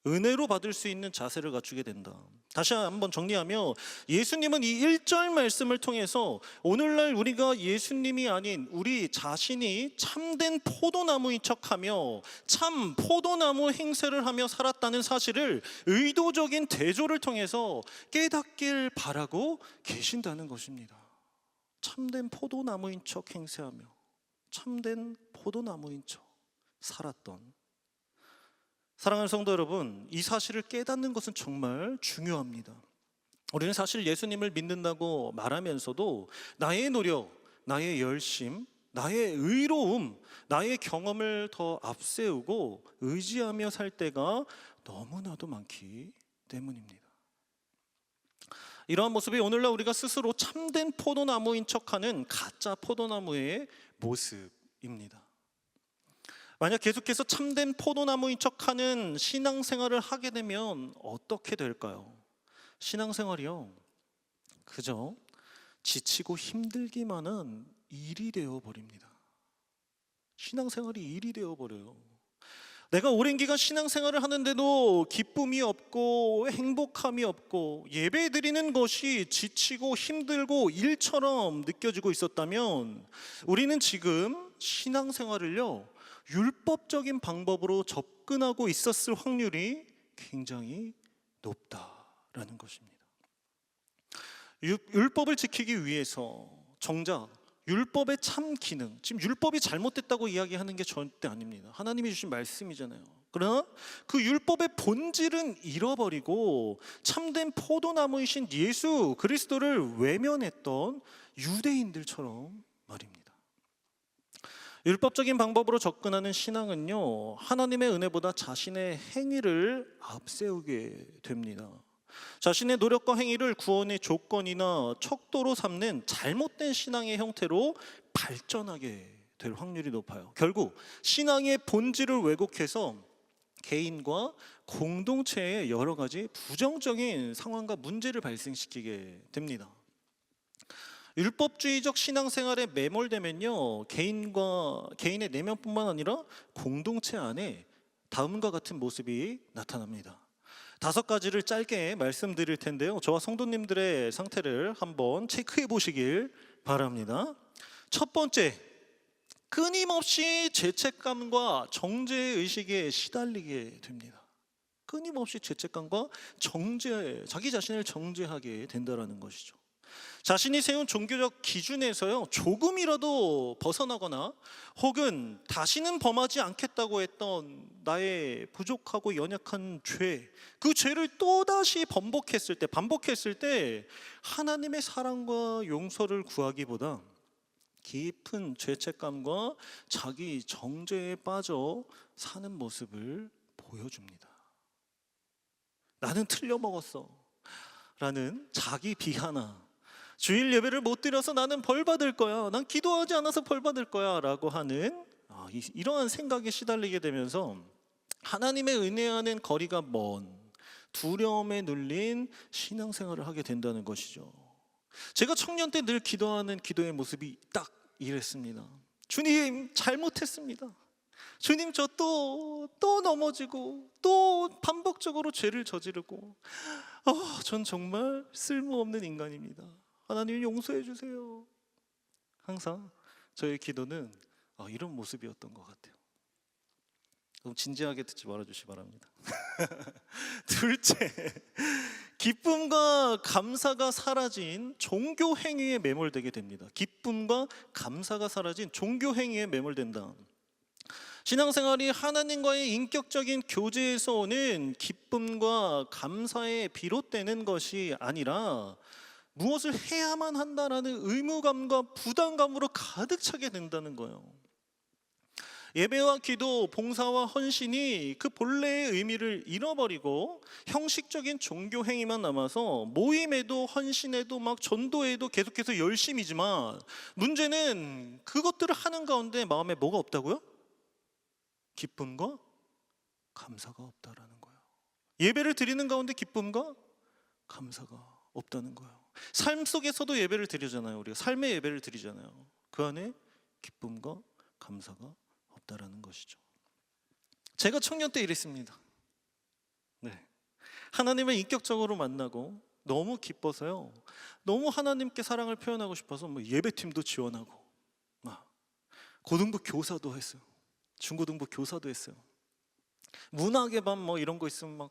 은혜로 받을 수 있는 자세를 갖추게 된다. 다시 한번 정리하며 예수님은 이 1절 말씀을 통해서 오늘날 우리가 예수님이 아닌 우리 자신이 참된 포도나무인 척하며 참 포도나무 행세를 하며 살았다는 사실을 의도적인 대조를 통해서 깨닫길 바라고 계신다는 것입니다. 참된 포도나무인 척 행세하며 참된 포도나무인 척 살았던, 사랑하는 성도 여러분, 이 사실을 깨닫는 것은 정말 중요합니다. 우리는 사실 예수님을 믿는다고 말하면서도 나의 노력, 나의 열심, 나의 의로움, 나의 경험을 더 앞세우고 의지하며 살 때가 너무나도 많기 때문입니다. 이러한 모습이 오늘날 우리가 스스로 참된 포도나무인 척하는 가짜 포도나무의 모습입니다. 만약 계속해서 참된 포도나무인 척하는 신앙생활을 하게 되면 어떻게 될까요? 신앙생활이요, 그저 지치고 힘들기만 한 일이 되어버립니다. 신앙생활이 일이 되어버려요. 내가 오랜 기간 신앙생활을 하는데도 기쁨이 없고 행복함이 없고 예배 드리는 것이 지치고 힘들고 일처럼 느껴지고 있었다면 우리는 지금 신앙생활을요 율법적인 방법으로 접근하고 있었을 확률이 굉장히 높다라는 것입니다. 율법을 지키기 위해서 정작 율법의 참 기능, 지금 율법이 잘못됐다고 이야기하는 게 절대 아닙니다. 하나님이 주신 말씀이잖아요. 그러나 그 율법의 본질은 잃어버리고 참된 포도나무이신 예수 그리스도를 외면했던 유대인들처럼 말입니다. 율법적인 방법으로 접근하는 신앙은요, 하나님의 은혜보다 자신의 행위를 앞세우게 됩니다. 자신의 노력과 행위를 구원의 조건이나 척도로 삼는 잘못된 신앙의 형태로 발전하게 될 확률이 높아요. 결국 신앙의 본질을 왜곡해서 개인과 공동체에 여러 가지 부정적인 상황과 문제를 발생시키게 됩니다. 율법주의적 신앙생활에 매몰되면요, 개인의 내면뿐만 아니라 공동체 안에 다음과 같은 모습이 나타납니다. 5가지를 짧게 말씀드릴 텐데요, 저와 성도님들의 상태를 한번 체크해 보시길 바랍니다. 첫 번째, 끊임없이 죄책감과 정죄의식에 시달리게 됩니다. 끊임없이 죄책감과 자기 자신을 정죄하게 된다는 것이죠. 자신이 세운 종교적 기준에서요 조금이라도 벗어나거나 혹은 다시는 범하지 않겠다고 했던 나의 부족하고 연약한 죄, 그 죄를 또다시 반복했을 때 하나님의 사랑과 용서를 구하기보다 깊은 죄책감과 자기 정죄에 빠져 사는 모습을 보여줍니다. 나는 틀려먹었어 라는 자기 비하나, 주일 예배를 못 드려서 나는 벌 받을 거야, 난 기도하지 않아서 벌 받을 거야 라고 하는 이러한 생각에 시달리게 되면서 하나님의 은혜와는 거리가 먼 두려움에 눌린 신앙생활을 하게 된다는 것이죠. 제가 청년 때 늘 기도하는 기도의 모습이 딱 이랬습니다. 주님, 잘못했습니다. 주님, 저 또 넘어지고 또 반복적으로 죄를 저지르고 전 정말 쓸모없는 인간입니다. 하나님 용서해 주세요. 항상 저의 기도는 이런 모습이었던 것 같아요. 너무 진지하게 듣지 말아주시기 바랍니다. 둘째, 기쁨과 감사가 사라진 종교 행위에 매몰되게 됩니다. 기쁨과 감사가 사라진 종교 행위에 매몰된다. 신앙생활이 하나님과의 인격적인 교제에서 오는 기쁨과 감사에 비롯되는 것이 아니라 무엇을 해야만 한다라는 의무감과 부담감으로 가득 차게 된다는 거예요. 예배와 기도, 봉사와 헌신이 그 본래의 의미를 잃어버리고 형식적인 종교 행위만 남아서 모임에도 헌신에도 막 전도에도 계속해서 열심이지만 문제는 그것들을 하는 가운데 마음에 뭐가 없다고요? 기쁨과 감사가 없다라는 거예요. 예배를 드리는 가운데 기쁨과 감사가 없다는 거예요. 삶 속에서도 예배를 드리잖아요. 우리가 삶의 예배를 드리잖아요. 그 안에 기쁨과 감사가 없다라는 것이죠. 제가 청년 때 이랬습니다. 하나님을 인격적으로 만나고 너무 기뻐서요, 너무 하나님께 사랑을 표현하고 싶어서 예배팀도 지원하고 고등부 교사도 했어요. 중고등부 교사도 했어요. 문학의 밤 이런 거 있으면 막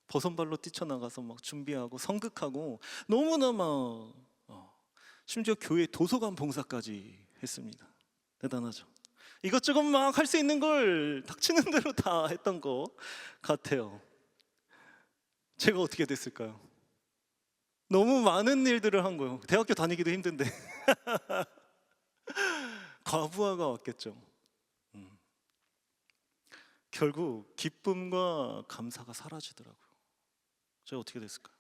버선발로 뛰쳐나가서 막 준비하고 성극하고 너무나 심지어 교회 도서관 봉사까지 했습니다. 대단하죠. 이것저것 막 할 수 있는 걸 닥치는 대로 다 했던 것 같아요. 제가 어떻게 됐을까요? 너무 많은 일들을 한 거예요. 대학교 다니기도 힘든데 과부하가 왔겠죠. 결국 기쁨과 감사가 사라지더라고요. 제가 어떻게 됐을까요?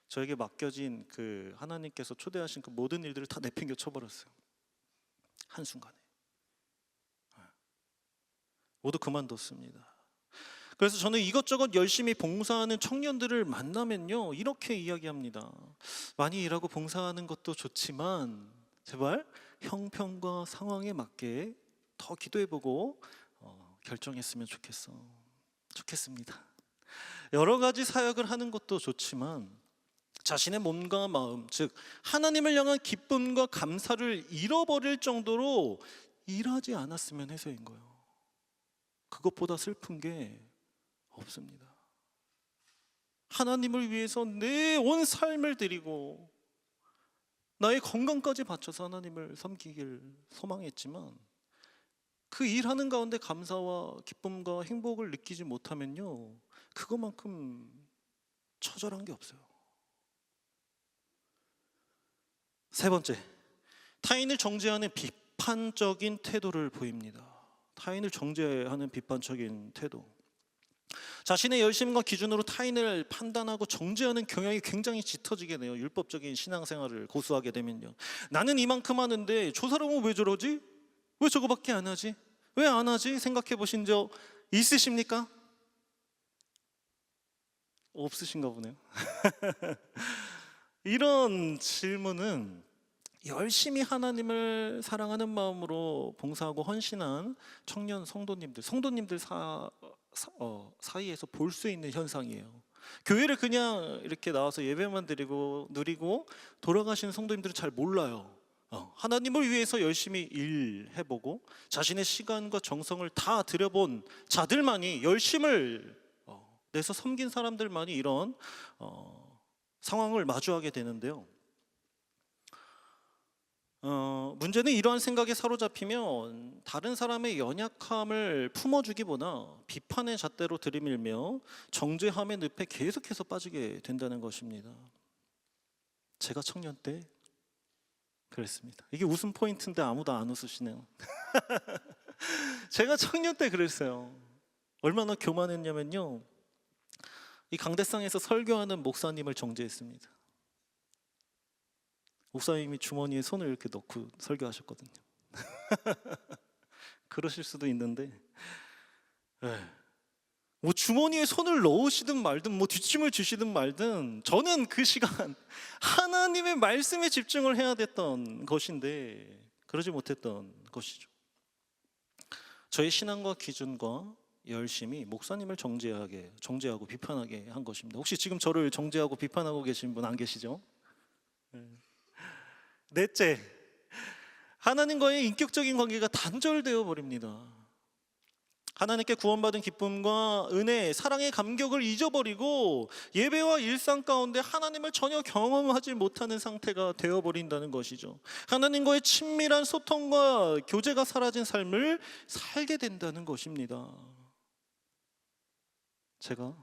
저에게 맡겨진 그 하나님께서 초대하신 그 모든 일들을 다 내팽겨 쳐버렸어요. 한순간에 모두 그만뒀습니다. 그래서 저는 이것저것 열심히 봉사하는 청년들을 만나면요, 이렇게 이야기합니다. 많이 일하고 봉사하는 것도 좋지만 제발 형편과 상황에 맞게 더 기도해보고 결정했으면 좋겠습니다. 여러 가지 사역을 하는 것도 좋지만 자신의 몸과 마음, 즉 하나님을 향한 기쁨과 감사를 잃어버릴 정도로 일하지 않았으면 해서인 거예요. 그것보다 슬픈 게 없습니다. 하나님을 위해서 내 온 삶을 드리고 나의 건강까지 바쳐서 하나님을 섬기길 소망했지만 그 일하는 가운데 감사와 기쁨과 행복을 느끼지 못하면요, 그것만큼 처절한 게 없어요. 세 번째, 타인을 정죄하는 비판적인 태도를 보입니다. 타인을 정죄하는 비판적인 태도. 자신의 열심과 기준으로 타인을 판단하고 정죄하는 경향이 굉장히 짙어지게 돼요. 율법적인 신앙생활을 고수하게 되면요. 나는 이만큼 하는데 저 사람은 왜 저러지? 왜 저거밖에 안 하지? 왜 안 하지? 생각해 보신 적 있으십니까? 없으신가 보네요. 이런 질문은 열심히 하나님을 사랑하는 마음으로 봉사하고 헌신한 청년 성도님들 사이에서 볼 수 있는 현상이에요. 교회를 그냥 이렇게 나와서 예배만 드리고 누리고 돌아가시는 성도님들은 잘 몰라요. 하나님을 위해서 열심히 일해보고 자신의 시간과 정성을 다 들여본 자들만이, 열심을 내서 섬긴 사람들만이 이런 상황을 마주하게 되는데요. 문제는 이러한 생각에 사로잡히면 다른 사람의 연약함을 품어주기보다 비판의 잣대로 들이밀며 정죄함의 늪에 계속해서 빠지게 된다는 것입니다. 제가 청년 때 그랬습니다. 이게 웃음 포인트인데 아무도 안 웃으시네요. 제가 청년 때 그랬어요. 얼마나 교만했냐면요, 이 강대상에서 설교하는 목사님을 정죄했습니다. 목사님이 주머니에 손을 이렇게 넣고 설교하셨거든요. 그러실 수도 있는데, 뭐 주머니에 손을 넣으시든 말든 뭐 뒷짐을 주시든 말든 저는 그 시간 하나님의 말씀에 집중을 해야 됐던 것인데 그러지 못했던 것이죠. 저의 신앙과 기준과 열심히 목사님을 정죄하고 비판하게 한 것입니다. 혹시 지금 저를 정죄하고 비판하고 계신 분 안 계시죠? 넷째, 하나님과의 인격적인 관계가 단절되어 버립니다. 하나님께 구원받은 기쁨과 은혜, 사랑의 감격을 잊어버리고 예배와 일상 가운데 하나님을 전혀 경험하지 못하는 상태가 되어버린다는 것이죠. 하나님과의 친밀한 소통과 교제가 사라진 삶을 살게 된다는 것입니다. 제가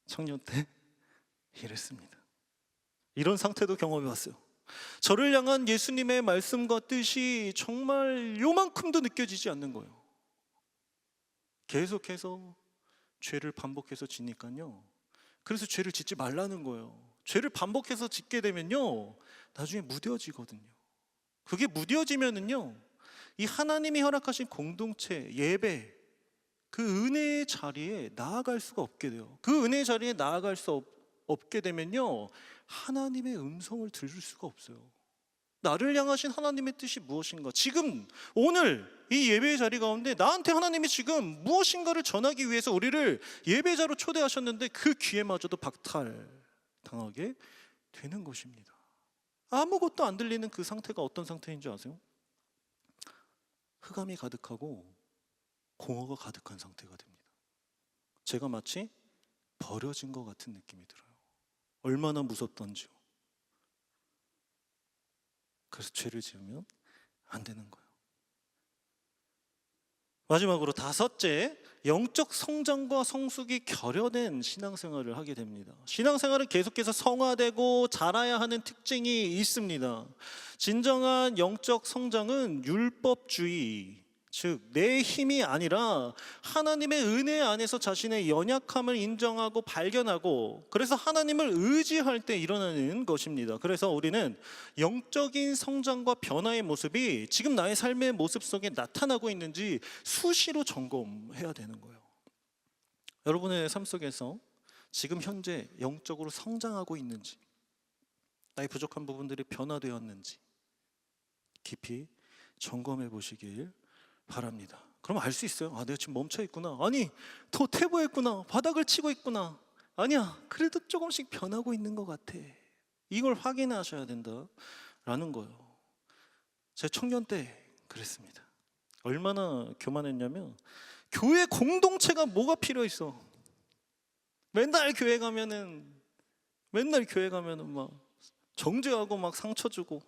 청년 때 이랬습니다. 이런 상태도 경험해봤어요. 저를 향한 예수님의 말씀과 뜻이 정말 요만큼도 느껴지지 않는 거예요. 계속해서 죄를 반복해서 지니까요, 그래서 죄를 짓지 말라는 거예요. 죄를 반복해서 짓게 되면요, 나중에 무뎌지거든요. 그게 무뎌지면은요, 이 하나님이 허락하신 공동체, 예배, 그 은혜의 자리에 나아갈 수가 없게 돼요. 그 은혜의 자리에 나아갈 수 없게 되면요, 하나님의 음성을 들을 수가 없어요. 나를 향하신 하나님의 뜻이 무엇인가? 지금 오늘 이 예배의 자리 가운데 나한테 하나님이 지금 무엇인가를 전하기 위해서 우리를 예배자로 초대하셨는데 그 기회마저도 박탈당하게 되는 것입니다. 아무것도 안 들리는 그 상태가 어떤 상태인 줄 아세요? 흑암이 가득하고 공허가 가득한 상태가 됩니다. 제가 마치 버려진 것 같은 느낌이 들어요. 얼마나 무섭던지요. 그래서 죄를 지으면 안 되는 거예요. 마지막으로 다섯째, 영적 성장과 성숙이 결여된 신앙생활을 하게 됩니다. 신앙생활은 계속해서 성화되고 자라야 하는 특징이 있습니다. 진정한 영적 성장은 율법주의, 즉 내 힘이 아니라 하나님의 은혜 안에서 자신의 연약함을 인정하고 발견하고 그래서 하나님을 의지할 때 일어나는 것입니다. 그래서 우리는 영적인 성장과 변화의 모습이 지금 나의 삶의 모습 속에 나타나고 있는지 수시로 점검해야 되는 거예요. 여러분의 삶 속에서 지금 현재 영적으로 성장하고 있는지, 나의 부족한 부분들이 변화되었는지 깊이 점검해 보시길 바랍니다. 그럼 알 수 있어요. 아, 내가 지금 멈춰 있구나. 아니, 더 퇴보했구나. 바닥을 치고 있구나. 아니야, 그래도 조금씩 변하고 있는 것 같아. 이걸 확인하셔야 된다라는 거예요. 제 청년 때 그랬습니다. 얼마나 교만했냐면 교회 공동체가 뭐가 필요했어. 맨날 교회 가면은 막 정죄하고 막 상처 주고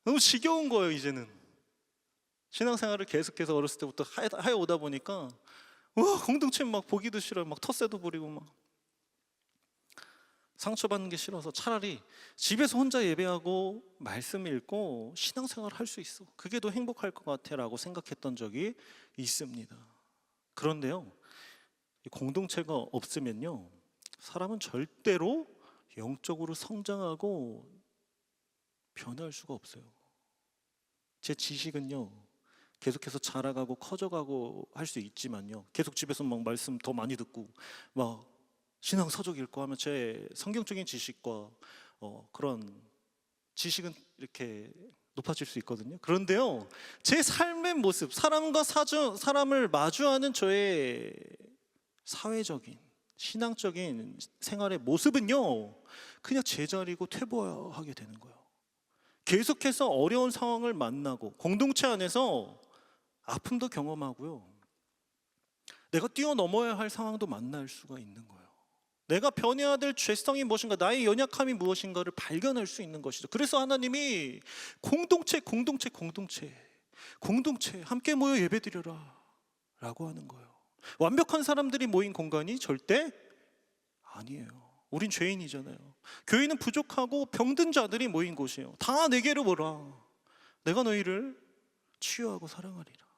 너무 지겨운 거예요. 이제는 신앙생활을 계속해서 어렸을 때부터 하여 오다 보니까 와, 공동체 막 보기도 싫어요. 막 텃세도 부리고 막 상처받는 게 싫어서 차라리 집에서 혼자 예배하고 말씀 읽고 신앙생활 할 수 있어. 그게 더 행복할 것 같아 라고 생각했던 적이 있습니다. 그런데요, 이 공동체가 없으면요, 사람은 절대로 영적으로 성장하고 변할 수가 없어요. 제 지식은요, 계속해서 자라가고 커져가고 할 수 있지만요, 계속 집에서 막 말씀 더 많이 듣고 막 신앙 서적 읽고 하면 제 성경적인 지식과 그런 지식은 이렇게 높아질 수 있거든요. 그런데요, 제 삶의 모습, 사람을 마주하는 저의 사회적인 신앙적인 생활의 모습은요, 그냥 제자리고 퇴보하게 되는 거예요. 계속해서 어려운 상황을 만나고 공동체 안에서 아픔도 경험하고요, 내가 뛰어넘어야 할 상황도 만날 수가 있는 거예요. 내가 변해야 될 죄성이 무엇인가, 나의 연약함이 무엇인가를 발견할 수 있는 것이죠. 그래서 하나님이 공동체 함께 모여 예배드려라 라고 하는 거예요. 완벽한 사람들이 모인 공간이 절대 아니에요. 우린 죄인이잖아요. 교회는 부족하고 병든 자들이 모인 곳이에요. 다 내게로 오라. 내가 너희를 치유하고 사랑하리라.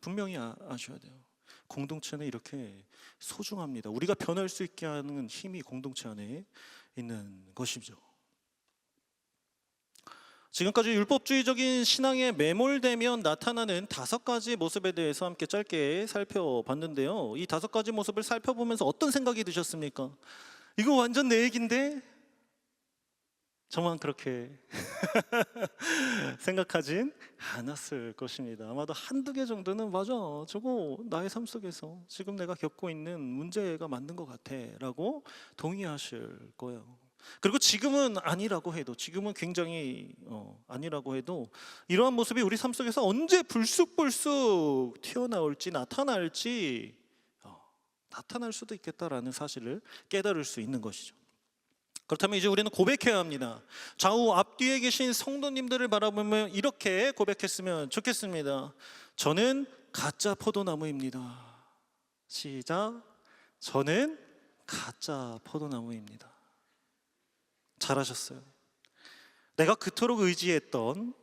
분명히 아셔야 돼요. 공동체는 이렇게 소중합니다. 우리가 변할 수 있게 하는 힘이 공동체 안에 있는 것이죠. 지금까지 율법주의적인 신앙에 매몰되면 나타나는 5가지 모습에 대해서 함께 짧게 살펴봤는데요, 이 5가지 모습을 살펴보면서 어떤 생각이 드셨습니까? 이거 완전 내 얘기인데? 저만 그렇게 생각하진 않았을 것입니다. 아마도 1-2개 정도는 맞아, 저거 나의 삶 속에서 지금 내가 겪고 있는 문제가 맞는 것 같아 라고 동의하실 거예요. 그리고 지금은 아니라고 해도, 지금은 굉장히 아니라고 해도 이러한 모습이 우리 삶 속에서 언제 불쑥불쑥 튀어나올지 나타날 수도 있겠다라는 사실을 깨달을 수 있는 것이죠. 그렇다면 이제 우리는 고백해야 합니다. 좌우 앞뒤에 계신 성도님들을 바라보며 이렇게 고백했으면 좋겠습니다. 저는 가짜 포도나무입니다. 시작. 저는 가짜 포도나무입니다. 잘하셨어요. 내가 그토록 의지했던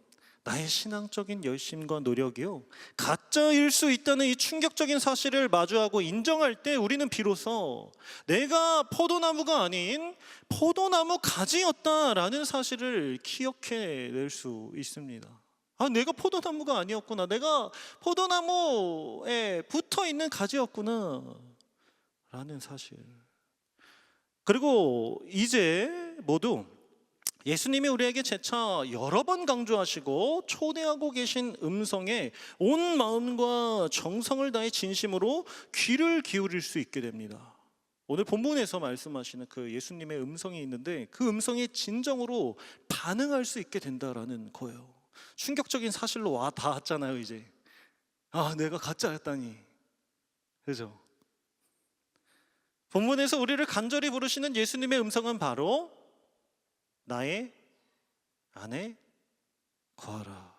나의 신앙적인 열심과 노력이요, 가짜일 수 있다는 이 충격적인 사실을 마주하고 인정할 때 우리는 비로소 내가 포도나무가 아닌 포도나무 가지였다라는 사실을 기억해낼 수 있습니다. 아, 내가 포도나무가 아니었구나, 내가 포도나무에 붙어있는 가지였구나 라는 사실. 그리고 이제 모두 예수님이 우리에게 재차 여러 번 강조하시고 초대하고 계신 음성에 온 마음과 정성을 다해 진심으로 귀를 기울일 수 있게 됩니다. 오늘 본문에서 말씀하시는 그 예수님의 음성이 있는데, 그 음성에 진정으로 반응할 수 있게 된다라는 거예요. 충격적인 사실로 닿았잖아요. 이제 내가 가짜였다니, 그죠? 본문에서 우리를 간절히 부르시는 예수님의 음성은 바로 나의 안에 거하라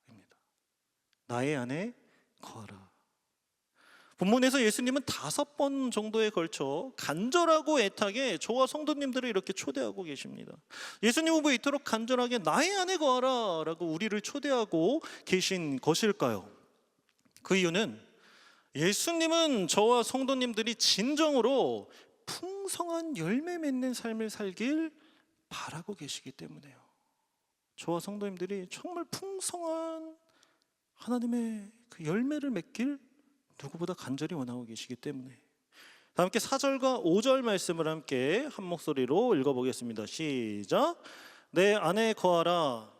입니다. 나의 안에 거하라. 본문에서 예수님은 5번 정도에 걸쳐 간절하고 애타게 저와 성도님들을 이렇게 초대하고 계십니다. 예수님은 왜 이토록 간절하게 나의 안에 거하라 라고 우리를 초대하고 계신 것일까요? 그 이유는 예수님은 저와 성도님들이 진정으로 풍성한 열매 맺는 삶을 살길 바라고 계시기 때문에요. 저와 성도님들이 정말 풍성한 하나님의 그 열매를 맺길 누구보다 간절히 원하고 계시기 때문에. 다 함께 4절과 5절 말씀을 함께 한 목소리로 읽어보겠습니다. 시작. 내 안에 거하라.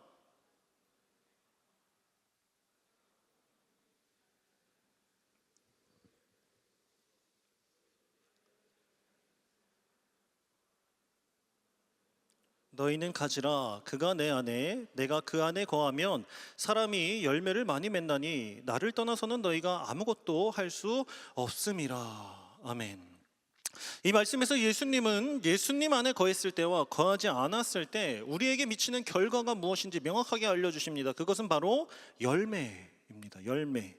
너희는 가지라. 그가 내 안에 내가 그 안에 거하면 사람이 열매를 많이 맺나니 나를 떠나서는 너희가 아무것도 할 수 없음이라. 아멘. 이 말씀에서 예수님은 예수님 안에 거했을 때와 거하지 않았을 때 우리에게 미치는 결과가 무엇인지 명확하게 알려주십니다. 그것은 바로 열매입니다. 열매.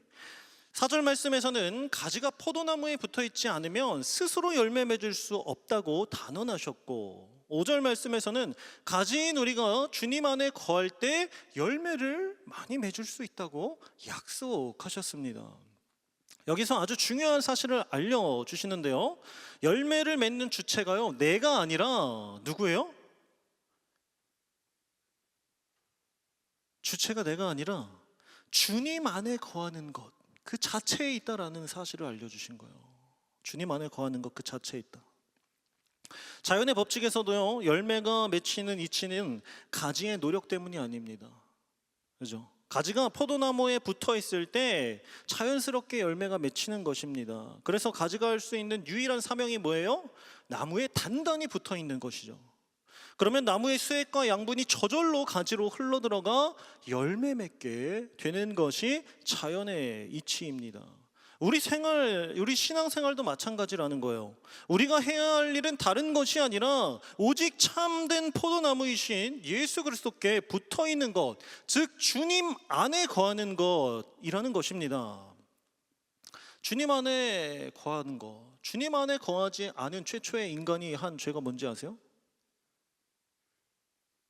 4절 말씀에서는 가지가 포도나무에 붙어있지 않으면 스스로 열매 맺을 수 없다고 단언하셨고, 5절 말씀에서는 가지인 우리가 주님 안에 거할 때 열매를 많이 맺을 수 있다고 약속하셨습니다. 여기서 아주 중요한 사실을 알려주시는데요, 열매를 맺는 주체가요, 내가 아니라 누구예요? 주체가 내가 아니라 주님 안에 거하는 것 그 자체에 있다라는 사실을 알려주신 거예요. 주님 안에 거하는 것 그 자체에 있다. 자연의 법칙에서도요, 열매가 맺히는 이치는 가지의 노력 때문이 아닙니다. 그죠? 가지가 포도나무에 붙어 있을 때 자연스럽게 열매가 맺히는 것입니다. 그래서 가지가 할 수 있는 유일한 사명이 뭐예요? 나무에 단단히 붙어 있는 것이죠. 그러면 나무의 수액과 양분이 저절로 가지로 흘러들어가 열매 맺게 되는 것이 자연의 이치입니다. 우리 신앙생활도 마찬가지라는 거예요. 우리가 해야 할 일은 다른 것이 아니라 오직 참된 포도나무이신 예수 그리스도께 붙어 있는 것, 즉 주님 안에 거하는 것이라는 것입니다. 주님 안에 거하는 것. 주님 안에 거하지 않은 최초의 인간이 한 죄가 뭔지 아세요?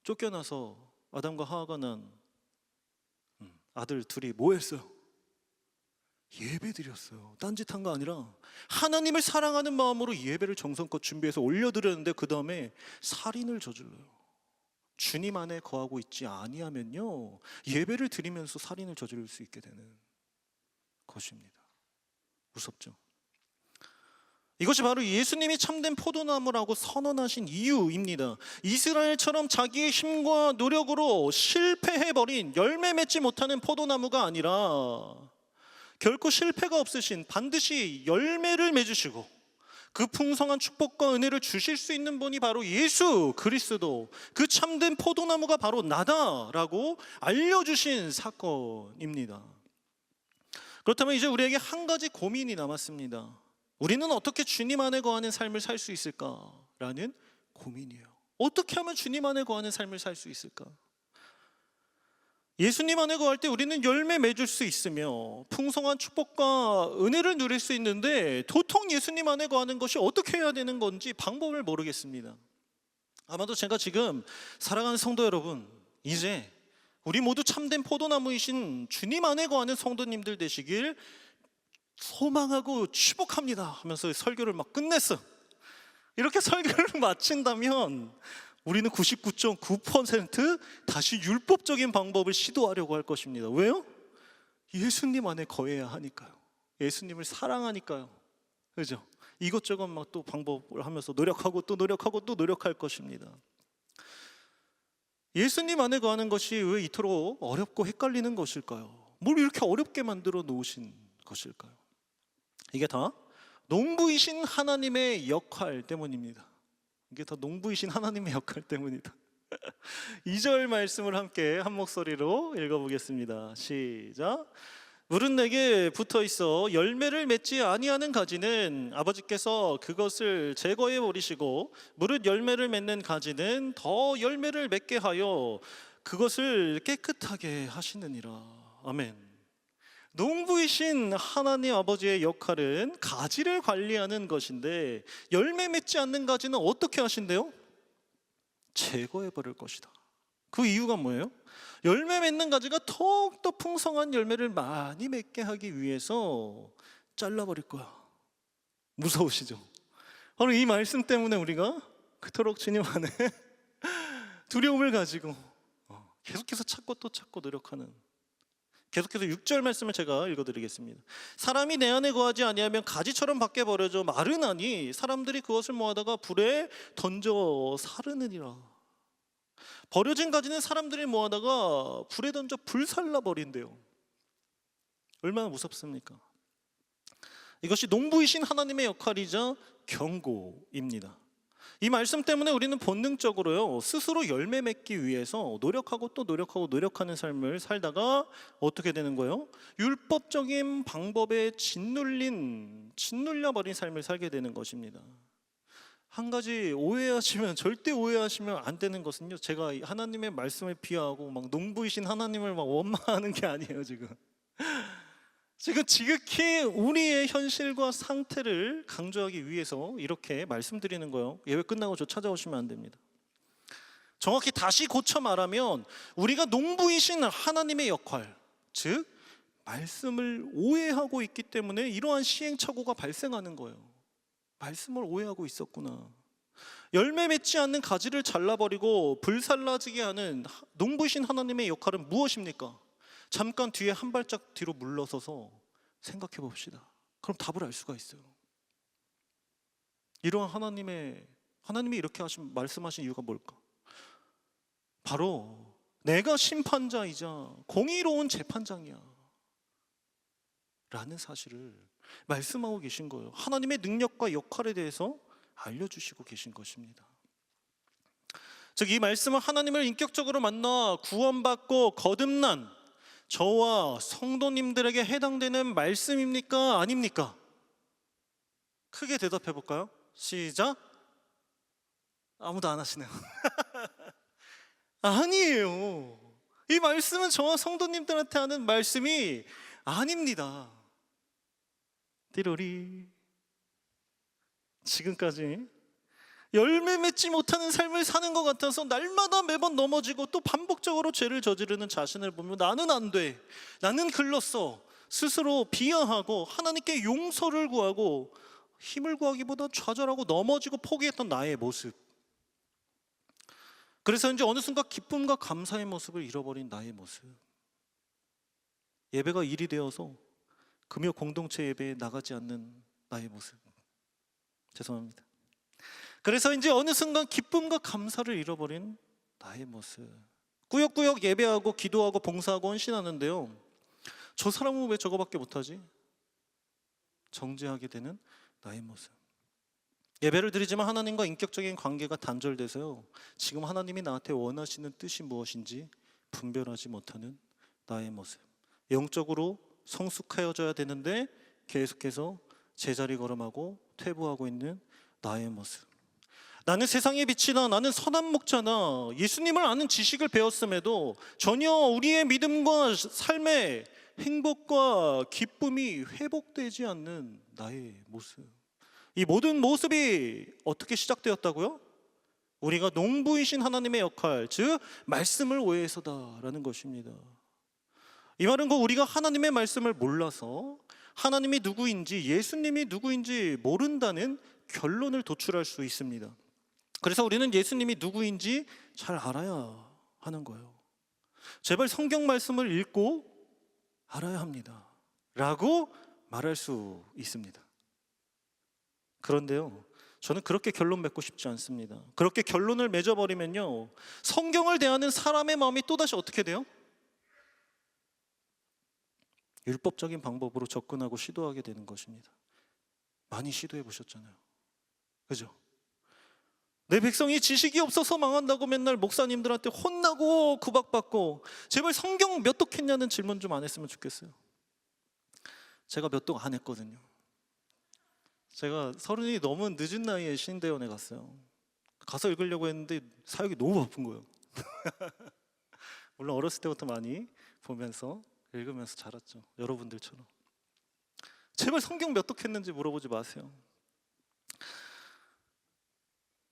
쫓겨나서 아담과 하와가 난 아들 둘이 뭐 했어요? 예배 드렸어요. 딴짓한 거 아니라 하나님을 사랑하는 마음으로 예배를 정성껏 준비해서 올려드렸는데 그 다음에 살인을 저질러요. 주님 안에 거하고 있지 아니하면요, 예배를 드리면서 살인을 저지를 수 있게 되는 것입니다. 무섭죠? 이것이 바로 예수님이 참된 포도나무라고 선언하신 이유입니다. 이스라엘처럼 자기의 힘과 노력으로 실패해버린 열매 맺지 못하는 포도나무가 아니라 결코 실패가 없으신, 반드시 열매를 맺으시고 그 풍성한 축복과 은혜를 주실 수 있는 분이 바로 예수 그리스도, 그 참된 포도나무가 바로 나다라고 알려주신 사건입니다. 그렇다면 이제 우리에게 한 가지 고민이 남았습니다. 우리는 어떻게 주님 안에 거하는 삶을 살 수 있을까라는 고민이에요. 어떻게 하면 주님 안에 거하는 삶을 살 수 있을까? 예수님 안에 거할 때 우리는 열매 맺을 수 있으며 풍성한 축복과 은혜를 누릴 수 있는데, 도통 예수님 안에 거하는 것이 어떻게 해야 되는 건지 방법을 모르겠습니다. 아마도 제가 지금 사랑하는 성도 여러분, 이제 우리 모두 참된 포도나무이신 주님 안에 거하는 성도님들 되시길 소망하고 축복합니다 하면서 설교를 막 끝냈어. 이렇게 설교를 마친다면 우리는 99.9% 다시 율법적인 방법을 시도하려고 할 것입니다. 왜요? 예수님 안에 거해야 하니까요. 예수님을 사랑하니까요. 그죠? 이것저것 막 또 방법을 하면서 노력하고 또 노력하고 또 노력할 것입니다. 예수님 안에 거하는 것이 왜 이토록 어렵고 헷갈리는 것일까요? 뭘 이렇게 어렵게 만들어 놓으신 것일까요? 이게 다 농부이신 하나님의 역할 때문입니다. 이게 다 농부이신 하나님의 역할 때문이다. 2절 말씀을 함께 한 목소리로 읽어보겠습니다. 시작. 물은 내게 붙어 있어 열매를 맺지 아니하는 가지는 아버지께서 그것을 제거해 버리시고, 무릇 열매를 맺는 가지는 더 열매를 맺게 하여 그것을 깨끗하게 하시느니라. 아멘. 농부이신 하나님 아버지의 역할은 가지를 관리하는 것인데, 열매 맺지 않는 가지는 어떻게 하신대요? 제거해 버릴 것이다. 그 이유가 뭐예요? 열매 맺는 가지가 더욱더 풍성한 열매를 많이 맺게 하기 위해서 잘라버릴 거야. 무서우시죠? 바로 이 말씀 때문에 우리가 그토록 주님 안에 두려움을 가지고 계속해서 찾고 또 찾고 노력하는, 계속해서 6절 말씀을 제가 읽어드리겠습니다. 사람이 내 안에 거하지 아니하면 가지처럼 밖에 버려져 마르나니 사람들이 그것을 모아다가 불에 던져 사르느니라. 버려진 가지는 사람들이 모아다가 불에 던져 불살라 버린대요. 얼마나 무섭습니까? 이것이 농부이신 하나님의 역할이자 경고입니다. 이 말씀 때문에 우리는 본능적으로요, 스스로 열매 맺기 위해서 노력하고 또 노력하고 노력하는 삶을 살다가 어떻게 되는 거예요? 율법적인 방법에 짓눌려버린 삶을 살게 되는 것입니다. 한 가지 절대 오해하시면 안 되는 것은요, 제가 하나님의 말씀을 비하하고 막 농부이신 하나님을 막 원망하는 게 아니에요. 지금 지극히 우리의 현실과 상태를 강조하기 위해서 이렇게 말씀드리는 거예요. 예배 끝나고 저 찾아오시면 안 됩니다. 정확히 다시 고쳐 말하면 우리가 농부이신 하나님의 역할, 즉 말씀을 오해하고 있기 때문에 이러한 시행착오가 발생하는 거예요. 말씀을 오해하고 있었구나. 열매 맺지 않는 가지를 잘라버리고 불살라지게 하는 농부이신 하나님의 역할은 무엇입니까? 잠깐 뒤에 한 발짝 뒤로 물러서서 생각해 봅시다. 그럼 답을 알 수가 있어요. 이러한 하나님이 이렇게 말씀하신 이유가 뭘까? 바로 내가 심판자이자 공의로운 재판장이야 라는 사실을 말씀하고 계신 거예요. 하나님의 능력과 역할에 대해서 알려주시고 계신 것입니다. 즉, 이 말씀은 하나님을 인격적으로 만나 구원받고 거듭난 저와 성도님들에게 해당되는 말씀입니까? 아닙니까? 크게 대답해 볼까요? 시작. 아무도 안 하시네요. 아니에요. 이 말씀은 저와 성도님들한테 하는 말씀이 아닙니다. 띠로리. 지금까지 열매 맺지 못하는 삶을 사는 것 같아서 날마다 매번 넘어지고 또 반복적으로 죄를 저지르는 자신을 보면 나는 안 돼, 나는 글렀어, 스스로 비하하고 하나님께 용서를 구하고 힘을 구하기보다 좌절하고 넘어지고 포기했던 나의 모습. 그래서 이제 어느 순간 기쁨과 감사의 모습을 잃어버린 나의 모습. 예배가 일이 되어서 금요 공동체 예배에 나가지 않는 나의 모습. 죄송합니다. 그래서 이제 어느 순간 기쁨과 감사를 잃어버린 나의 모습. 꾸역꾸역 예배하고 기도하고 봉사하고 헌신하는데요, 저 사람은 왜 저거밖에 못하지? 정죄하게 되는 나의 모습. 예배를 드리지만 하나님과 인격적인 관계가 단절돼서요, 지금 하나님이 나한테 원하시는 뜻이 무엇인지 분별하지 못하는 나의 모습. 영적으로 성숙해져야 되는데 계속해서 제자리 걸음하고 퇴보하고 있는 나의 모습. 나는 세상의 빛이나 나는 선한 목자나 예수님을 아는 지식을 배웠음에도 전혀 우리의 믿음과 삶의 행복과 기쁨이 회복되지 않는 나의 모습. 이 모든 모습이 어떻게 시작되었다고요? 우리가 농부이신 하나님의 역할, 즉 말씀을 오해해서다라는 것입니다. 이 말은 우리가 하나님의 말씀을 몰라서 하나님이 누구인지, 예수님이 누구인지 모른다는 결론을 도출할 수 있습니다. 그래서 우리는 예수님이 누구인지 잘 알아야 하는 거예요. 제발 성경 말씀을 읽고 알아야 합니다 라고 말할 수 있습니다. 그런데요, 저는 그렇게 결론 맺고 싶지 않습니다. 그렇게 결론을 맺어버리면요, 성경을 대하는 사람의 마음이 또다시 어떻게 돼요? 율법적인 방법으로 접근하고 시도하게 되는 것입니다. 많이 시도해 보셨잖아요. 그죠? 내 백성이 지식이 없어서 망한다고 맨날 목사님들한테 혼나고 구박받고, 제발 성경 몇 독 했냐는 질문 좀 안 했으면 좋겠어요. 제가 몇 독 안 했거든요. 제가 30이 넘은 늦은 나이에 신대원에 갔어요. 가서 읽으려고 했는데 사역이 너무 바쁜 거예요. 물론 어렸을 때부터 많이 보면서 읽으면서 자랐죠. 여러분들처럼. 제발 성경 몇 독 했는지 물어보지 마세요.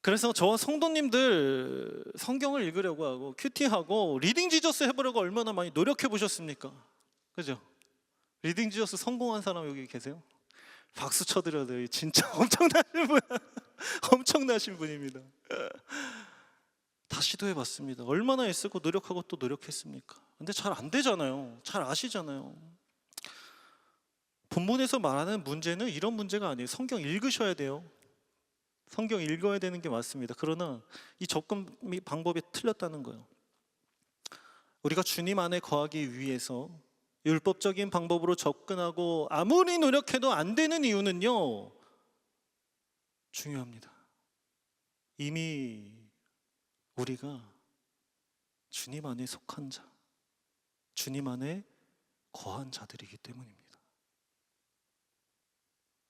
그래서 저와 성도님들 성경을 읽으려고 하고 큐티하고 리딩 지저스 해보려고 얼마나 많이 노력해 보셨습니까? 그죠? 리딩 지저스 성공한 사람 여기 계세요? 박수 쳐드려야 돼요. 진짜 엄청나신 분입니다. 다 시도해봤습니다. 얼마나 애쓰고 노력하고 또 노력했습니까? 근데 잘 안 되잖아요. 잘 아시잖아요. 본문에서 말하는 문제는 이런 문제가 아니에요. 성경 읽으셔야 돼요. 성경 읽어야 되는 게 맞습니다. 그러나 이 접근 방법이 틀렸다는 거예요. 우리가 주님 안에 거하기 위해서 율법적인 방법으로 접근하고 아무리 노력해도 안 되는 이유는요, 중요합니다. 이미 우리가 주님 안에 속한 자, 주님 안에 거한 자들이기 때문입니다.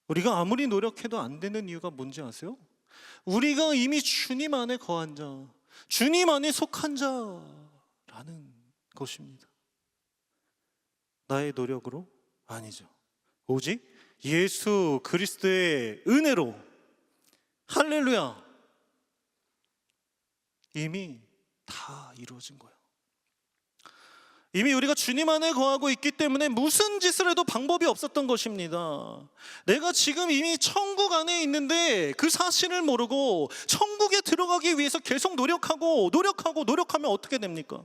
우리가 아무리 노력해도 안 되는 이유가 뭔지 아세요? 우리가 이미 주님 안에 거한 자, 주님 안에 속한 자라는 것입니다. 나의 노력으로? 아니죠. 오직 예수 그리스도의 은혜로, 할렐루야, 이미 다 이루어진 거예요. 이미 우리가 주님 안에 거하고 있기 때문에 무슨 짓을 해도 방법이 없었던 것입니다. 내가 지금 이미 천국 안에 있는데 그 사실을 모르고 천국에 들어가기 위해서 계속 노력하면 어떻게 됩니까?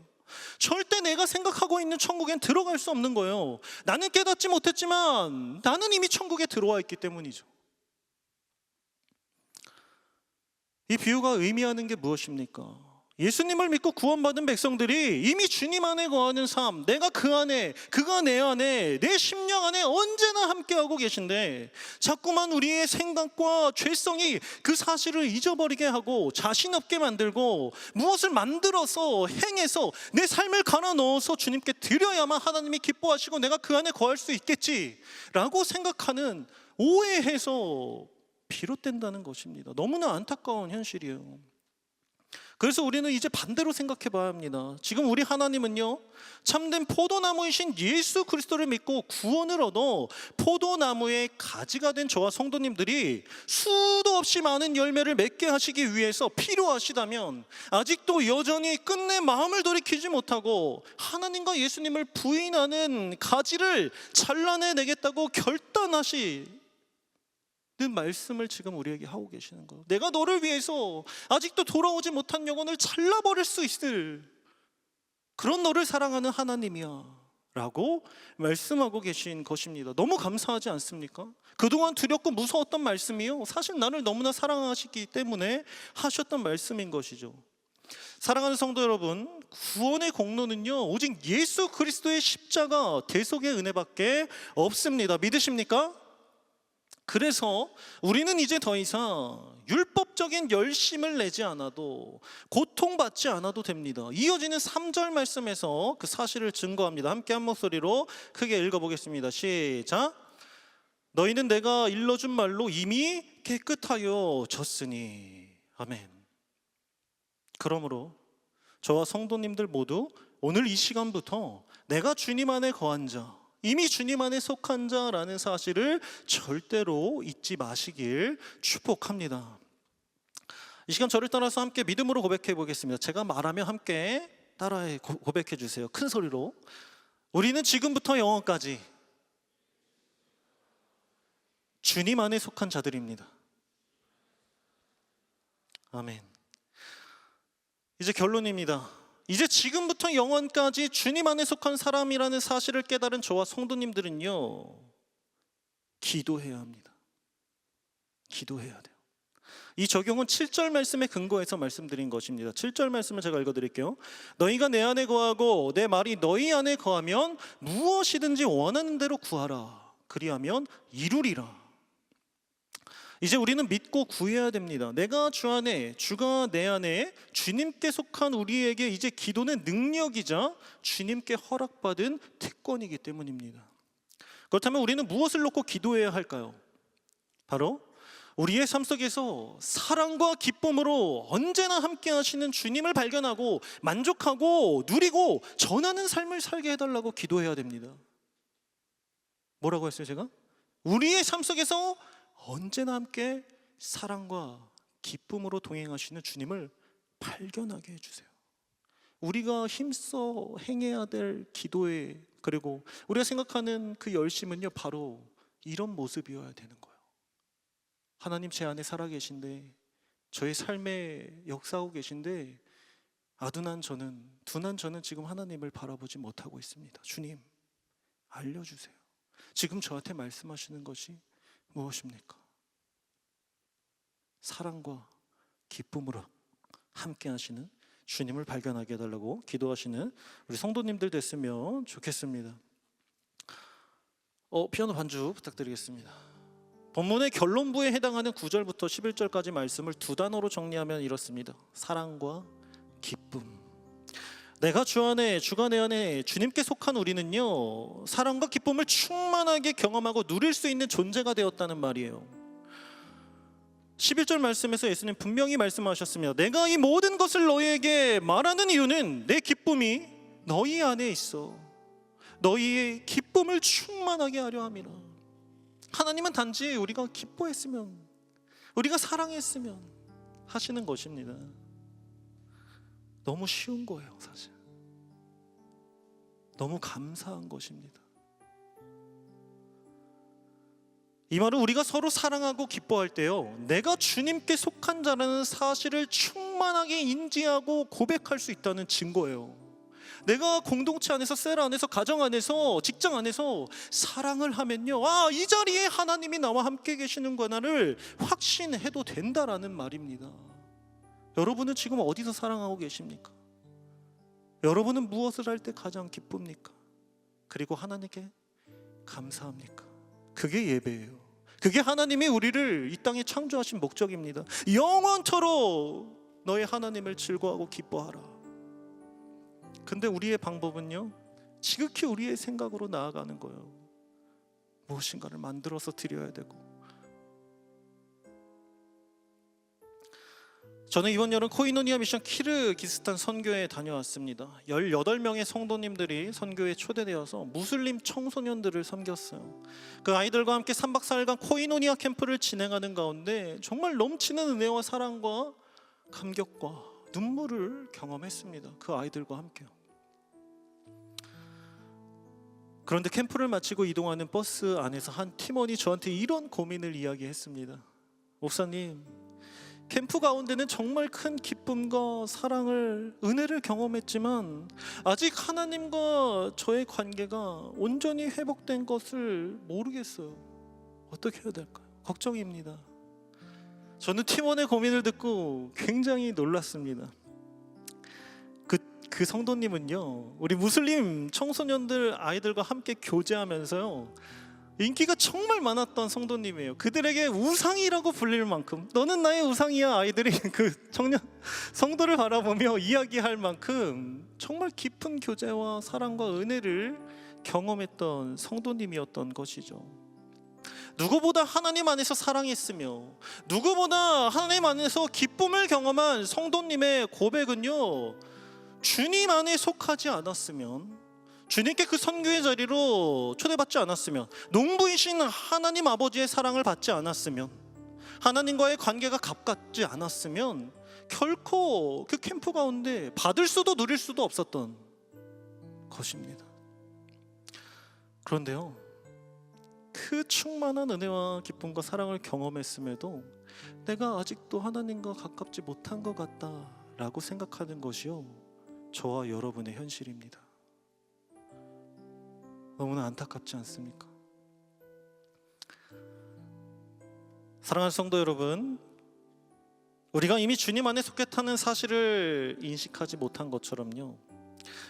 절대 내가 생각하고 있는 천국엔 들어갈 수 없는 거예요. 나는 깨닫지 못했지만 나는 이미 천국에 들어와 있기 때문이죠. 이 비유가 의미하는 게 무엇입니까? 예수님을 믿고 구원받은 백성들이 이미 주님 안에 거하는 삶, 내가 그 안에, 그가 내 안에, 내 심령 안에 언제나 함께하고 계신데 자꾸만 우리의 생각과 죄성이 그 사실을 잊어버리게 하고 자신 없게 만들고 무엇을 만들어서 행해서 내 삶을 갈아 넣어서 주님께 드려야만 하나님이 기뻐하시고 내가 그 안에 거할 수 있겠지라고 생각하는 오해에서 비롯된다는 것입니다. 너무나 안타까운 현실이에요. 그래서 우리는 이제 반대로 생각해 봐야 합니다. 지금 우리 하나님은요, 참된 포도나무이신 예수 그리스도를 믿고 구원을 얻어 포도나무의 가지가 된 저와 성도님들이 수도 없이 많은 열매를 맺게 하시기 위해서 필요하시다면 아직도 여전히 끝내 마음을 돌이키지 못하고 하나님과 예수님을 부인하는 가지를 잘라내내겠다고 결단하시 말씀을 지금 우리에게 하고 계시는 거예요. 내가 너를 위해서 아직도 돌아오지 못한 영혼을 잘라버릴 수 있을 그런 너를 사랑하는 하나님이야 라고 말씀하고 계신 것입니다. 너무 감사하지 않습니까? 그동안 두렵고 무서웠던 말씀이요, 사실 나를 너무나 사랑하시기 때문에 하셨던 말씀인 것이죠. 사랑하는 성도 여러분, 구원의 공로는요 오직 예수 그리스도의 십자가 대속의 은혜밖에 없습니다. 믿으십니까? 그래서 우리는 이제 더 이상 율법적인 열심을 내지 않아도, 고통받지 않아도 됩니다. 이어지는 3절 말씀에서 그 사실을 증거합니다. 함께 한 목소리로 크게 읽어보겠습니다. 시작. 너희는 내가 일러준 말로 이미 깨끗하여 졌으니. 아멘. 그러므로 저와 성도님들 모두 오늘 이 시간부터 내가 주님 안에 거한 자, 이미 주님 안에 속한 자라는 사실을 절대로 잊지 마시길 축복합니다. 이 시간 저를 따라서 함께 믿음으로 고백해 보겠습니다. 제가 말하면 함께 따라해 고백해 주세요. 큰 소리로. 우리는 지금부터 영원까지 주님 안에 속한 자들입니다. 아멘. 이제 결론입니다. 이제 지금부터 영원까지 주님 안에 속한 사람이라는 사실을 깨달은 저와 성도님들은요, 기도해야 합니다. 기도해야 돼요. 이 적용은 7절 말씀에 근거해서 말씀드린 것입니다. 7절 말씀을 제가 읽어드릴게요. 너희가 내 안에 거하고 내 말이 너희 안에 거하면 무엇이든지 원하는 대로 구하라. 그리하면 이루리라. 이제 우리는 믿고 구해야 됩니다. 내가 주 안에, 주가 내 안에, 주님께 속한 우리에게 이제 기도는 능력이자 주님께 허락받은 특권이기 때문입니다. 그렇다면 우리는 무엇을 놓고 기도해야 할까요? 바로 우리의 삶 속에서 사랑과 기쁨으로 언제나 함께 하시는 주님을 발견하고 만족하고 누리고 전하는 삶을 살게 해달라고 기도해야 됩니다. 뭐라고 했어요 제가? 우리의 삶 속에서 언제나 함께 사랑과 기쁨으로 동행하시는 주님을 발견하게 해주세요. 우리가 힘써 행해야 될 기도의, 그리고 우리가 생각하는 그 열심은요 바로 이런 모습이어야 되는 거예요. 하나님 제 안에 살아계신데, 저의 삶에 역사하고 계신데 둔한 저는 지금 하나님을 바라보지 못하고 있습니다. 주님 알려주세요. 지금 저한테 말씀하시는 것이 무엇입니까? 사랑과 기쁨으로 함께 하시는 주님을 발견하게 해달라고 기도하시는 우리 성도님들 됐으면 좋겠습니다. 피아노 반주 부탁드리겠습니다. 본문의 결론부에 해당하는 9절부터 11절까지 말씀을 두 단어로 정리하면 이렇습니다. 사랑과 기쁨. 내가 주 안에, 주가 내 안에 주님께 속한 우리는요, 사랑과 기쁨을 충만하게 경험하고 누릴 수 있는 존재가 되었다는 말이에요. 11절 말씀에서 예수님 분명히 말씀하셨습니다. 내가 이 모든 것을 너희에게 말하는 이유는 내 기쁨이 너희 안에 있어 너희의 기쁨을 충만하게 하려 함이라. 하나님은 단지 우리가 기뻐했으면, 우리가 사랑했으면 하시는 것입니다. 너무 쉬운 거예요. 사실 너무 감사한 것입니다. 이 말은 우리가 서로 사랑하고 기뻐할 때요, 내가 주님께 속한 자라는 사실을 충만하게 인지하고 고백할 수 있다는 증거예요. 내가 공동체 안에서, 셀 안에서, 가정 안에서, 직장 안에서 사랑을 하면요, 아, 이 자리에 하나님이 나와 함께 계시는구나를 확신해도 된다라는 말입니다. 여러분은 지금 어디서 사랑하고 계십니까? 여러분은 무엇을 할 때 가장 기쁩니까? 그리고 하나님께 감사합니까? 그게 예배예요. 그게 하나님이 우리를 이 땅에 창조하신 목적입니다. 영원토록 너의 하나님을 즐거워하고 기뻐하라. 근데 우리의 방법은요, 지극히 우리의 생각으로 나아가는 거예요. 무엇인가를 만들어서 드려야 되고. 저는 이번 여름 코이노니아 미션 키르기스탄 선교에 다녀왔습니다. 18명의 성도님들이 선교에 초대되어서 무슬림 청소년들을 섬겼어요. 그 아이들과 함께 3박 4일간 코이노니아 캠프를 진행하는 가운데 정말 넘치는 은혜와 사랑과 감격과 눈물을 경험했습니다. 그 아이들과 함께요. 그런데 캠프를 마치고 이동하는 버스 안에서 한 팀원이 저한테 이런 고민을 이야기했습니다. 목사님, 캠프 가운데는 정말 큰 기쁨과 사랑을, 은혜를 경험했지만 아직 하나님과 저의 관계가 온전히 회복된 것을 모르겠어요. 어떻게 해야 될까요? 걱정입니다. 저는 팀원의 고민을 듣고 굉장히 놀랐습니다. 그 성도님은요, 우리 무슬림 청소년들 아이들과 함께 교제하면서요, 인기가 정말 많았던 성도님이에요. 그들에게 우상이라고 불릴 만큼, 너는 나의 우상이야, 아이들이 그 청년 성도를 바라보며 이야기할 만큼 정말 깊은 교제와 사랑과 은혜를 경험했던 성도님이었던 것이죠. 누구보다 하나님 안에서 사랑했으며 누구보다 하나님 안에서 기쁨을 경험한 성도님의 고백은요, 주님 안에 속하지 않았으면, 주님께 그 선교의 자리로 초대받지 않았으면, 농부이신 하나님 아버지의 사랑을 받지 않았으면, 하나님과의 관계가 가깝지 않았으면 결코 그 캠프 가운데 받을 수도 누릴 수도 없었던 것입니다. 그런데요, 그 충만한 은혜와 기쁨과 사랑을 경험했음에도 내가 아직도 하나님과 가깝지 못한 것 같다라고 생각하는 것이요, 저와 여러분의 현실입니다. 너무나 안타깝지 않습니까? 사랑하는 성도 여러분, 우리가 이미 주님 안에 속했다는 사실을 인식하지 못한 것처럼요,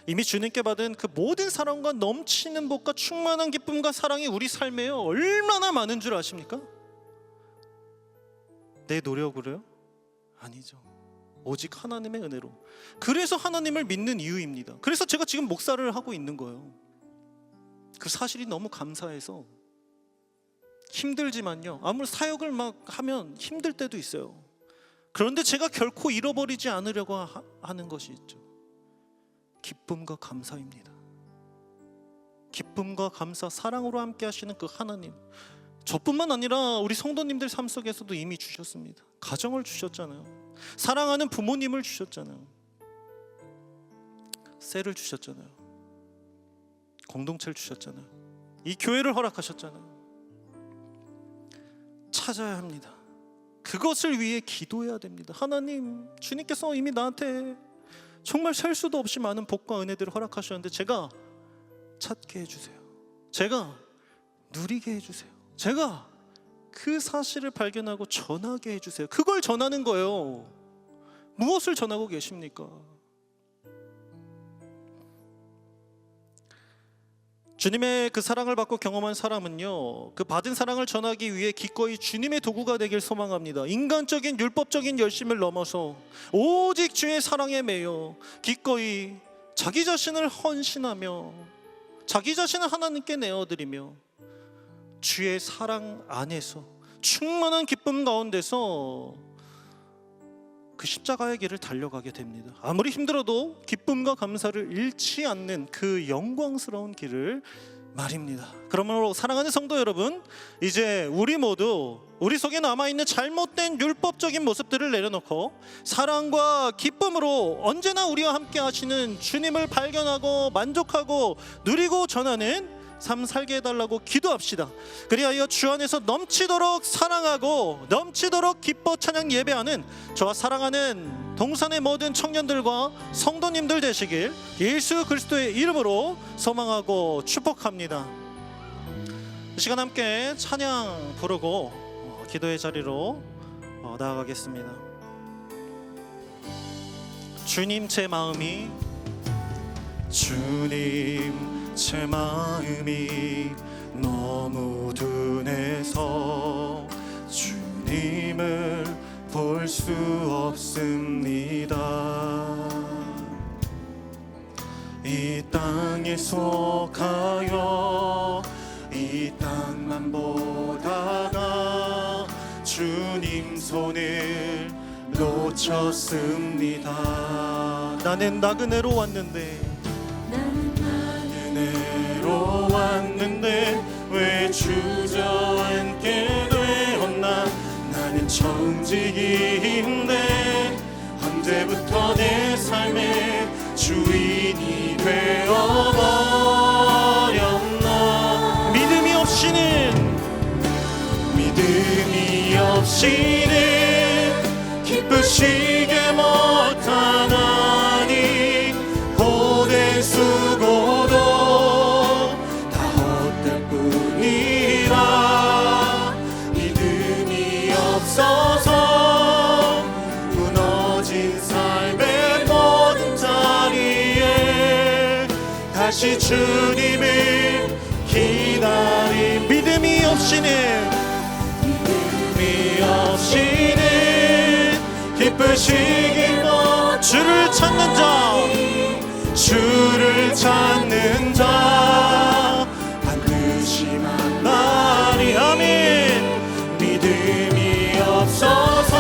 이미 주님께 받은 그 모든 사랑과 넘치는 복과 충만한 기쁨과 사랑이 우리 삶에 얼마나 많은 줄 아십니까? 내 노력으로요? 아니죠. 오직 하나님의 은혜로. 그래서 하나님을 믿는 이유입니다. 그래서 제가 지금 목사를 하고 있는 거예요. 그 사실이 너무 감사해서. 힘들지만요, 아무리 사역을 막 하면 힘들 때도 있어요. 그런데 제가 결코 잃어버리지 않으려고 하는 것이 있죠. 기쁨과 감사입니다. 기쁨과 감사, 사랑으로 함께 하시는 그 하나님, 저뿐만 아니라 우리 성도님들 삶 속에서도 이미 주셨습니다. 가정을 주셨잖아요. 사랑하는 부모님을 주셨잖아요. 셀을 주셨잖아요. 공동체를 주셨잖아요. 이 교회를 허락하셨잖아요. 찾아야 합니다. 그것을 위해 기도해야 됩니다. 하나님, 주님께서 이미 나한테 정말 셀 수도 없이 많은 복과 은혜들을 허락하셨는데 제가 찾게 해주세요. 제가 누리게 해주세요. 제가 그 사실을 발견하고 전하게 해주세요. 그걸 전하는 거예요. 무엇을 전하고 계십니까? 주님의 그 사랑을 받고 경험한 사람은요, 그 받은 사랑을 전하기 위해 기꺼이 주님의 도구가 되길 소망합니다. 인간적인 율법적인 열심을 넘어서 오직 주의 사랑에 매여 기꺼이 자기 자신을 헌신하며 자기 자신을 하나님께 내어드리며 주의 사랑 안에서 충만한 기쁨 가운데서 그 십자가의 길을 달려가게 됩니다. 아무리 힘들어도 기쁨과 감사를 잃지 않는 그 영광스러운 길을 말입니다. 그러므로 사랑하는 성도 여러분, 이제 우리 모두 우리 속에 남아있는 잘못된 율법적인 모습들을 내려놓고 사랑과 기쁨으로 언제나 우리와 함께 하시는 주님을 발견하고 만족하고 누리고 전하는 삶 살게 해달라고 기도합시다. 그리하여 주 안에서 넘치도록 사랑하고 넘치도록 기뻐 찬양 예배하는 저와 사랑하는 동산의 모든 청년들과 성도님들 되시길 예수 그리스도의 이름으로 소망하고 축복합니다. 이 시간 함께 찬양 부르고 기도의 자리로 나아가겠습니다. 주님 제 마음이 주님 제 마음이 너무 둔해서 주님을 볼 수 없습니다. 이 땅에 속하여 이 땅만 보다가 주님 손을 놓쳤습니다. 나는 나그네로 왔는데 나그네로 왔는데 왜 주저앉게 되었나. 나는 청지기인데 언제부터 내 삶의 주인이 되어버렸나. 믿음이 없이는 기쁘시게 못하나니 고된 수고도 다 헛될 뿐이라. 믿음이 없어서 무너진 삶의 모든 자리에 다시 주님을 기다림. 믿음이 없이는 기쁘시기 못. 주를 찾는 자 반드시 만나리. 아멘. 믿음이 없어서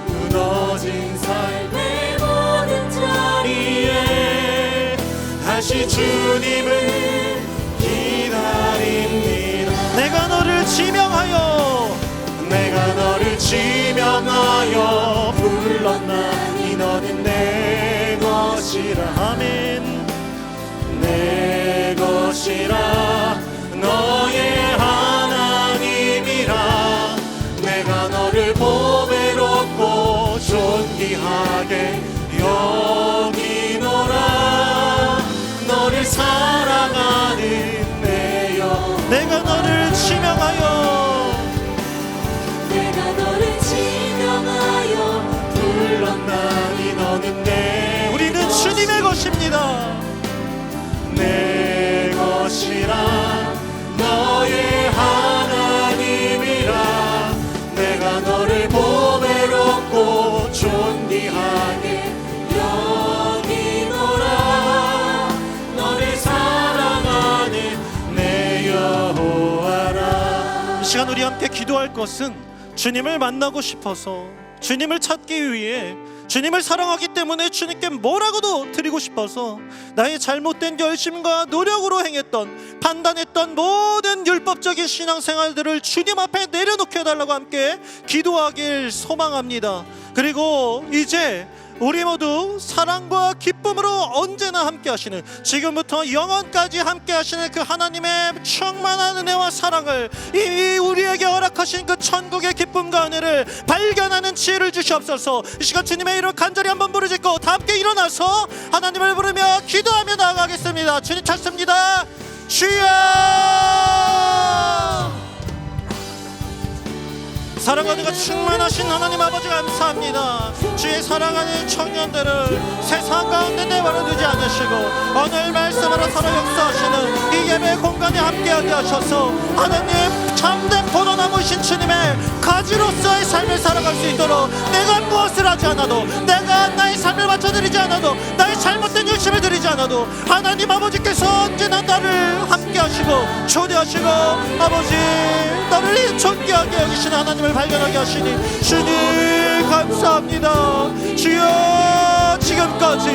무너진 삶의 모든 자리에 다시 주님을 기다립니다. 내가 너를 지명하여 불렀나니 너는 내 것이라. 아멘. 내 것이라 너의 하나님이라. 내가 너를 보배롭고 존귀하게 여기노라. 너를 사랑하는 내 영. 내가 너를 지명하여 불렀나니 너는 내. 우리는 주님의 것입니다. 내 것이라 너의 하나님이라. 내가 너를 보배롭고 존귀하게 여기노라. 너를 사랑하는 내 여호와라. 이 시간 우리 함께 기도할 것은 주님을 만나고 싶어서, 주님을 찾기 위해, 주님을 사랑하기 때문에 주님께 뭐라고도 드리고 싶어서 나의 잘못된 열심과 노력으로 행했던, 판단했던 모든 율법적인 신앙생활들을 주님 앞에 내려놓게 해달라고 함께 기도하길 소망합니다. 그리고 이제 우리 모두 사랑과 기쁨으로 언제나 함께 하시는, 지금부터 영원까지 함께 하시는 그 하나님의 충만한 은혜와 사랑을, 이 우리에게 허락하신 그 천국의 기쁨과 은혜를 발견하는 지혜를 주시옵소서. 이 시간 주님의 이름 간절히 한번 부르짖고 다 함께 일어나서 하나님을 부르며 기도하며 나아가겠습니다. 주님 찾습니다. 주여. 사랑과 은혜가 충만하신 하나님 아버지 감사합니다. 주의 사랑하는 청년들을 세상 가운데 내버려두지 않으시고 오늘 말씀으로 서로 역사하시는 이 예배 공간에 함께하게 하셔서 하나님 참된 포도나무신 주님의 가지로서의 삶을 살아갈 수 있도록 내가 무엇을 하지 않아도, 내가 나의 삶을 바쳐드리지 않아도, 나의 잘못된 열심을 드리지 않아도 하나님 아버지께서 언제나 나를 함께하시고 초대하시고 아버지 나를 존귀하게 여기시는 하나님을 발견하게 하시니 주님 감사합니다. 주여, 지금까지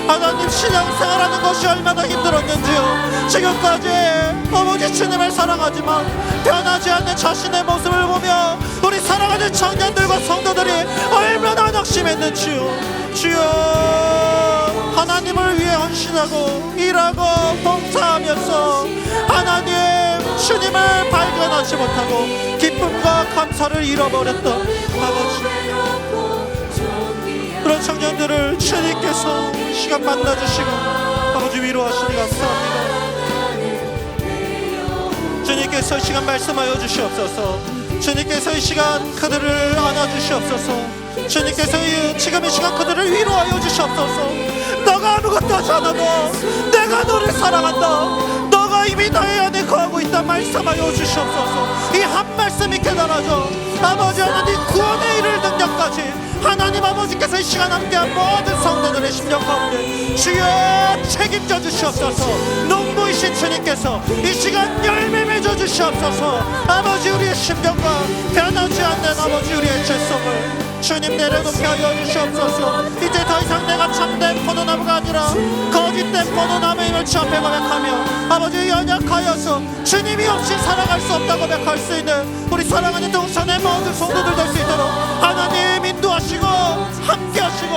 하나님 신앙생활하는 것이 얼마나 힘들었는지요. 지금까지 아버지 주님을 사랑하지만 변하지 않는 자신의 모습을 보며 우리 사랑하는 청년들과 성도들이 얼마나 낙심했는지요. 주여, 하나님을 위해 헌신하고 일하고 봉사하면서 하나님 주님을 발견하지 못하고 기쁨과 감사를 잃어버렸던 아버지, 그런 청년들을 주님께서 이 시간 만나주시고 아버지 위로하시니 감사합니다. 주님께서 이 시간 말씀하여 주시옵소서. 주님께서 이 시간 그들을 안아주시옵소서. 주님께서 지금 이 시간 그들을 위로하여 주시옵소서. 너가 아무것도 하지 않아도 내가 너를 사랑한다, 너가 이미 나의 안에 거하고 있다 말씀하여 주시옵소서. 이 한 말씀이 깨달아져 아버지 하나님 구원에 이를 능력까지 하나님 아버지께서 이 시간 함께한 모든 성도들의 심령 가운데 주여 책임져 주시옵소서. 농부이신 주님께서 이 시간 열매 맺어 주시옵소서. 아버지 우리의 심령과 변하지 않는 아버지 우리의 죄성을 주님 내려놓게 하여 주시옵소서. 이제 더 이상 내가 참된 포도나무가 아니라 거짓된 포도나무임을 주 앞에 고백하며 아버지 연약하여서 주님이 없이 살아갈 수 없다고 고백할 수 있는 우리 사랑하는 동산의 모든 성도들 될 수 있도록 하나님 인도하시고 함께하시고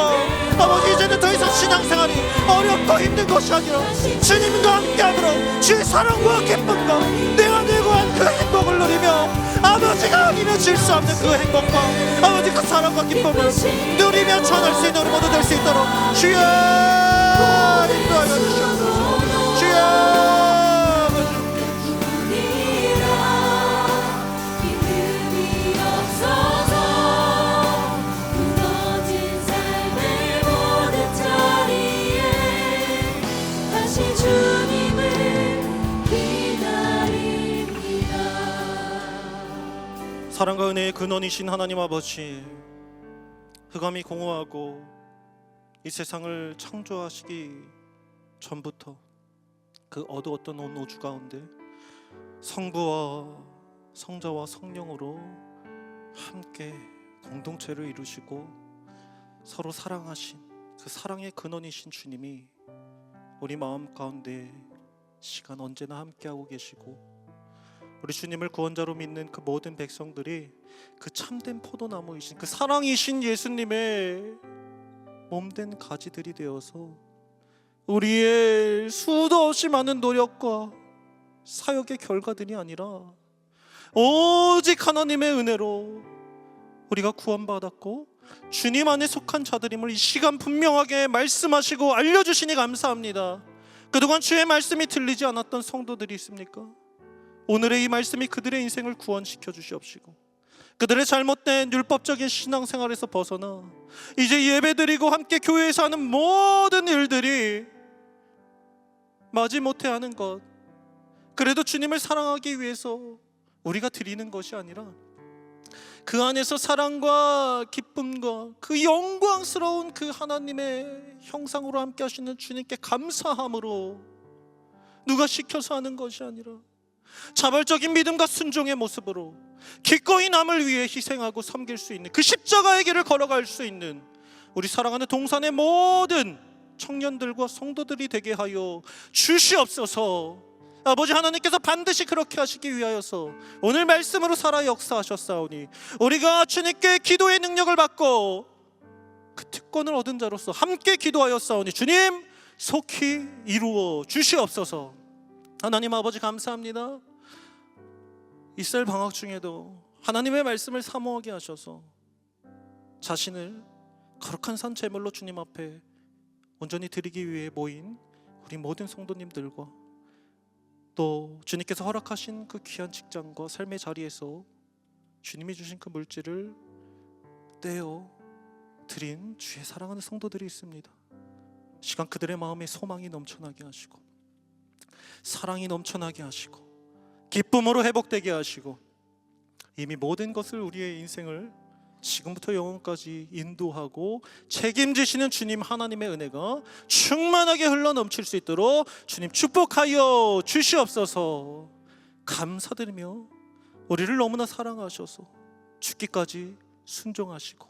아버지 이제는 더 이상 신앙생활이 어렵고 힘든 것이 아니라 주님과 함께하도록 주의 사랑과 기쁨과 내가 누구한 그 행복을 누리며 아버지가 아니면 질 수 없는 그 행복과 아버지 그 사랑과 기쁨을 누리며 전할 수 있는 우리 모두 될 수 있도록 주여 인도하여 주시옵소서. 주여 사랑과 은혜의 근원이신 하나님 아버지, 흑암이 공허하고 이 세상을 창조하시기 전부터 그 어두웠던 온 우주 가운데 성부와 성자와 성령으로 함께 공동체를 이루시고 서로 사랑하신 그 사랑의 근원이신 주님이 우리 마음 가운데 시간 언제나 함께하고 계시고 우리 주님을 구원자로 믿는 그 모든 백성들이 그 참된 포도나무이신 그 사랑이신 예수님의 몸된 가지들이 되어서 우리의 수도 없이 많은 노력과 사역의 결과들이 아니라 오직 하나님의 은혜로 우리가 구원받았고 주님 안에 속한 자들임을 이 시간 분명하게 말씀하시고 알려주시니 감사합니다. 그동안 주의 말씀이 들리지 않았던 성도들이 있습니까? 오늘의 이 말씀이 그들의 인생을 구원시켜 주시옵시고 그들의 잘못된 율법적인 신앙생활에서 벗어나 이제 예배드리고 함께 교회에서 하는 모든 일들이 마지못해 하는 것, 그래도 주님을 사랑하기 위해서 우리가 드리는 것이 아니라 그 안에서 사랑과 기쁨과 그 영광스러운 그 하나님의 형상으로 함께 하시는 주님께 감사함으로 누가 시켜서 하는 것이 아니라 자발적인 믿음과 순종의 모습으로 기꺼이 남을 위해 희생하고 섬길 수 있는 그 십자가의 길을 걸어갈 수 있는 우리 사랑하는 동산의 모든 청년들과 성도들이 되게 하여 주시옵소서. 아버지 하나님께서 반드시 그렇게 하시기 위하여서 오늘 말씀으로 살아 역사하셨사오니 우리가 주님께 기도의 능력을 받고 그 특권을 얻은 자로서 함께 기도하였사오니 주님 속히 이루어 주시옵소서. 하나님 아버지 감사합니다. 이스라엘 방학 중에도 하나님의 말씀을 사모하게 하셔서 자신을 거룩한 산 제물로 주님 앞에 온전히 드리기 위해 모인 우리 모든 성도님들과 또 주님께서 허락하신 그 귀한 직장과 삶의 자리에서 주님이 주신 그 물질을 떼어 드린 주의 사랑하는 성도들이 있습니다. 시간 그들의 마음에 소망이 넘쳐나게 하시고 사랑이 넘쳐나게 하시고 기쁨으로 회복되게 하시고 이미 모든 것을 우리의 인생을 지금부터 영원까지 인도하고 책임지시는 주님 하나님의 은혜가 충만하게 흘러넘칠 수 있도록 주님 축복하여 주시옵소서. 감사드리며 우리를 너무나 사랑하셔서 죽기까지 순종하시고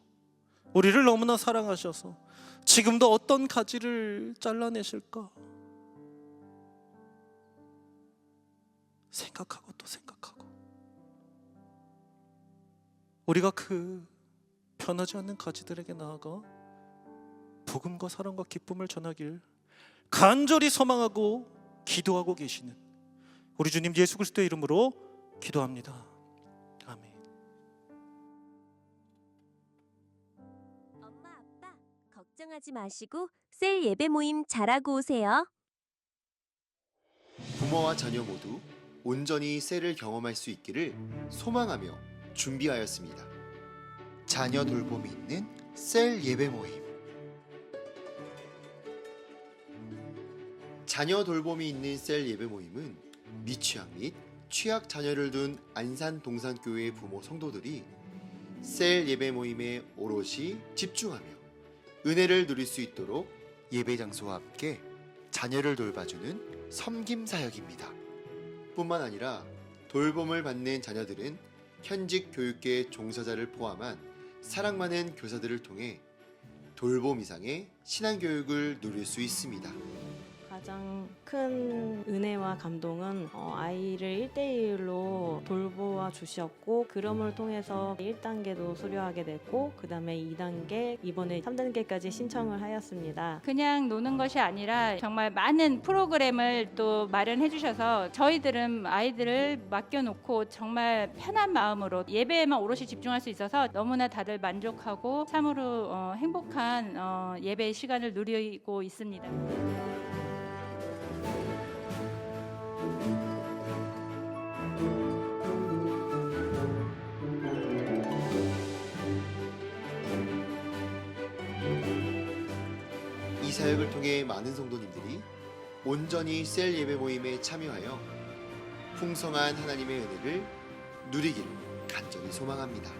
우리를 너무나 사랑하셔서 지금도 어떤 가지를 잘라내실까 생각하고 또 생각하고 우리가 그 변하지 않는 가지들에게 나아가 복음과 사랑과 기쁨을 전하길 간절히 소망하고 기도하고 계시는 우리 주님 예수 그리스도의 이름으로 기도합니다. 아멘. 엄마, 아빠, 걱정하지 마시고 셀 예배 모임 잘하고 오세요. 부모와 자녀 모두 온전히 셀을 경험할 수 있기를 소망하며 준비하였습니다. 자녀 돌봄이 있는 셀 예배 모임. 자녀 돌봄이 있는 셀 예배 모임은 미취학 및 취학 자녀를 둔 안산 동산교회 부모 성도들이 셀 예배 모임에 오롯이 집중하며 은혜를 누릴 수 있도록 예배 장소와 함께 자녀를 돌봐주는 섬김 사역입니다. 뿐만 아니라 돌봄을 받는 자녀들은 현직 교육계 종사자를 포함한 사랑 많은 교사들을 통해 돌봄 이상의 신앙교육을 누릴 수 있습니다. 가장 큰 은혜와 감동은 아이를 1대1로 돌보아 주셨고 그럼을 통해서 1단계도 수료하게 됐고 그 다음에 2단계 이번에 3단계까지 신청을 하였습니다. 그냥 노는 것이 아니라 정말 많은 프로그램을 또 마련해 주셔서 저희들은 아이들을 맡겨놓고 정말 편한 마음으로 예배에만 오롯이 집중할 수 있어서 너무나 다들 만족하고 참으로 행복한 예배 시간을 누리고 있습니다. 이 사역을 통해 많은 성도님들이 온전히 셀 예배 모임에 참여하여 풍성한 하나님의 은혜를 누리기를 간절히 소망합니다.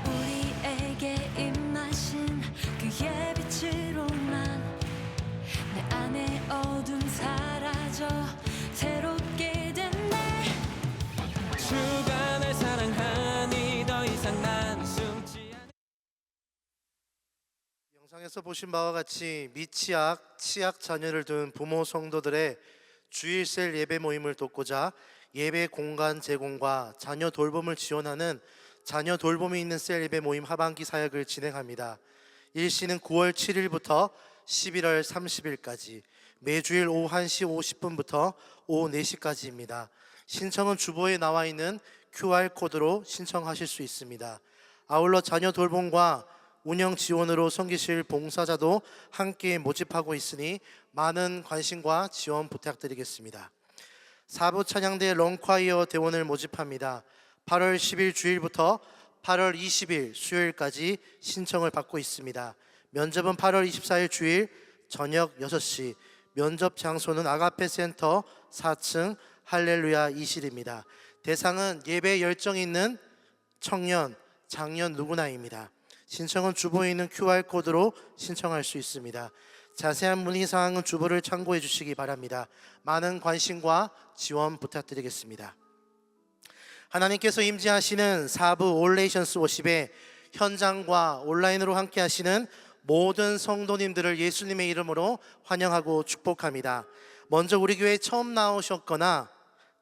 우리에게 임하신 그의 빛으로만 내 안에 어둠 사라져 새롭게 됐네. 주가 날 사랑하니 더 이상 난 숨지 않아. 영상에서 보신 바와 같이 미취학, 취학 자녀를 둔 부모 성도들의 주일셀 예배 모임을 돕고자 예배 공간 제공과 자녀 돌봄을 지원하는 자녀 돌봄이 있는 셀 예배 모임 하반기 사역을 진행합니다. 일시는 9월 7일부터 11월 30일까지 매주일 오후 1시 50분부터 오후 4시까지입니다. 신청은 주보에 나와 있는 QR코드로 신청하실 수 있습니다. 아울러 자녀 돌봄과 운영 지원으로 섬기실 봉사자도 함께 모집하고 있으니 많은 관심과 지원 부탁드리겠습니다. 사부 찬양대 런콰이어 대원을 모집합니다. 8월 10일 주일부터 8월 20일 수요일까지 신청을 받고 있습니다. 면접은 8월 24일 주일 저녁 6시, 면접 장소는 아가페 센터 4층 할렐루야 2실입니다. 대상은 예배 열정 있는 청년, 장년 누구나입니다. 신청은 주보에 있는 QR코드로 신청할 수 있습니다. 자세한 문의 사항은 주보를 참고해 주시기 바랍니다. 많은 관심과 지원 부탁드리겠습니다. 하나님께서 임재하시는 사부 올레이션스 워십의 현장과 온라인으로 함께 하시는 모든 성도님들을 예수님의 이름으로 환영하고 축복합니다. 먼저 우리 교회에 처음 나오셨거나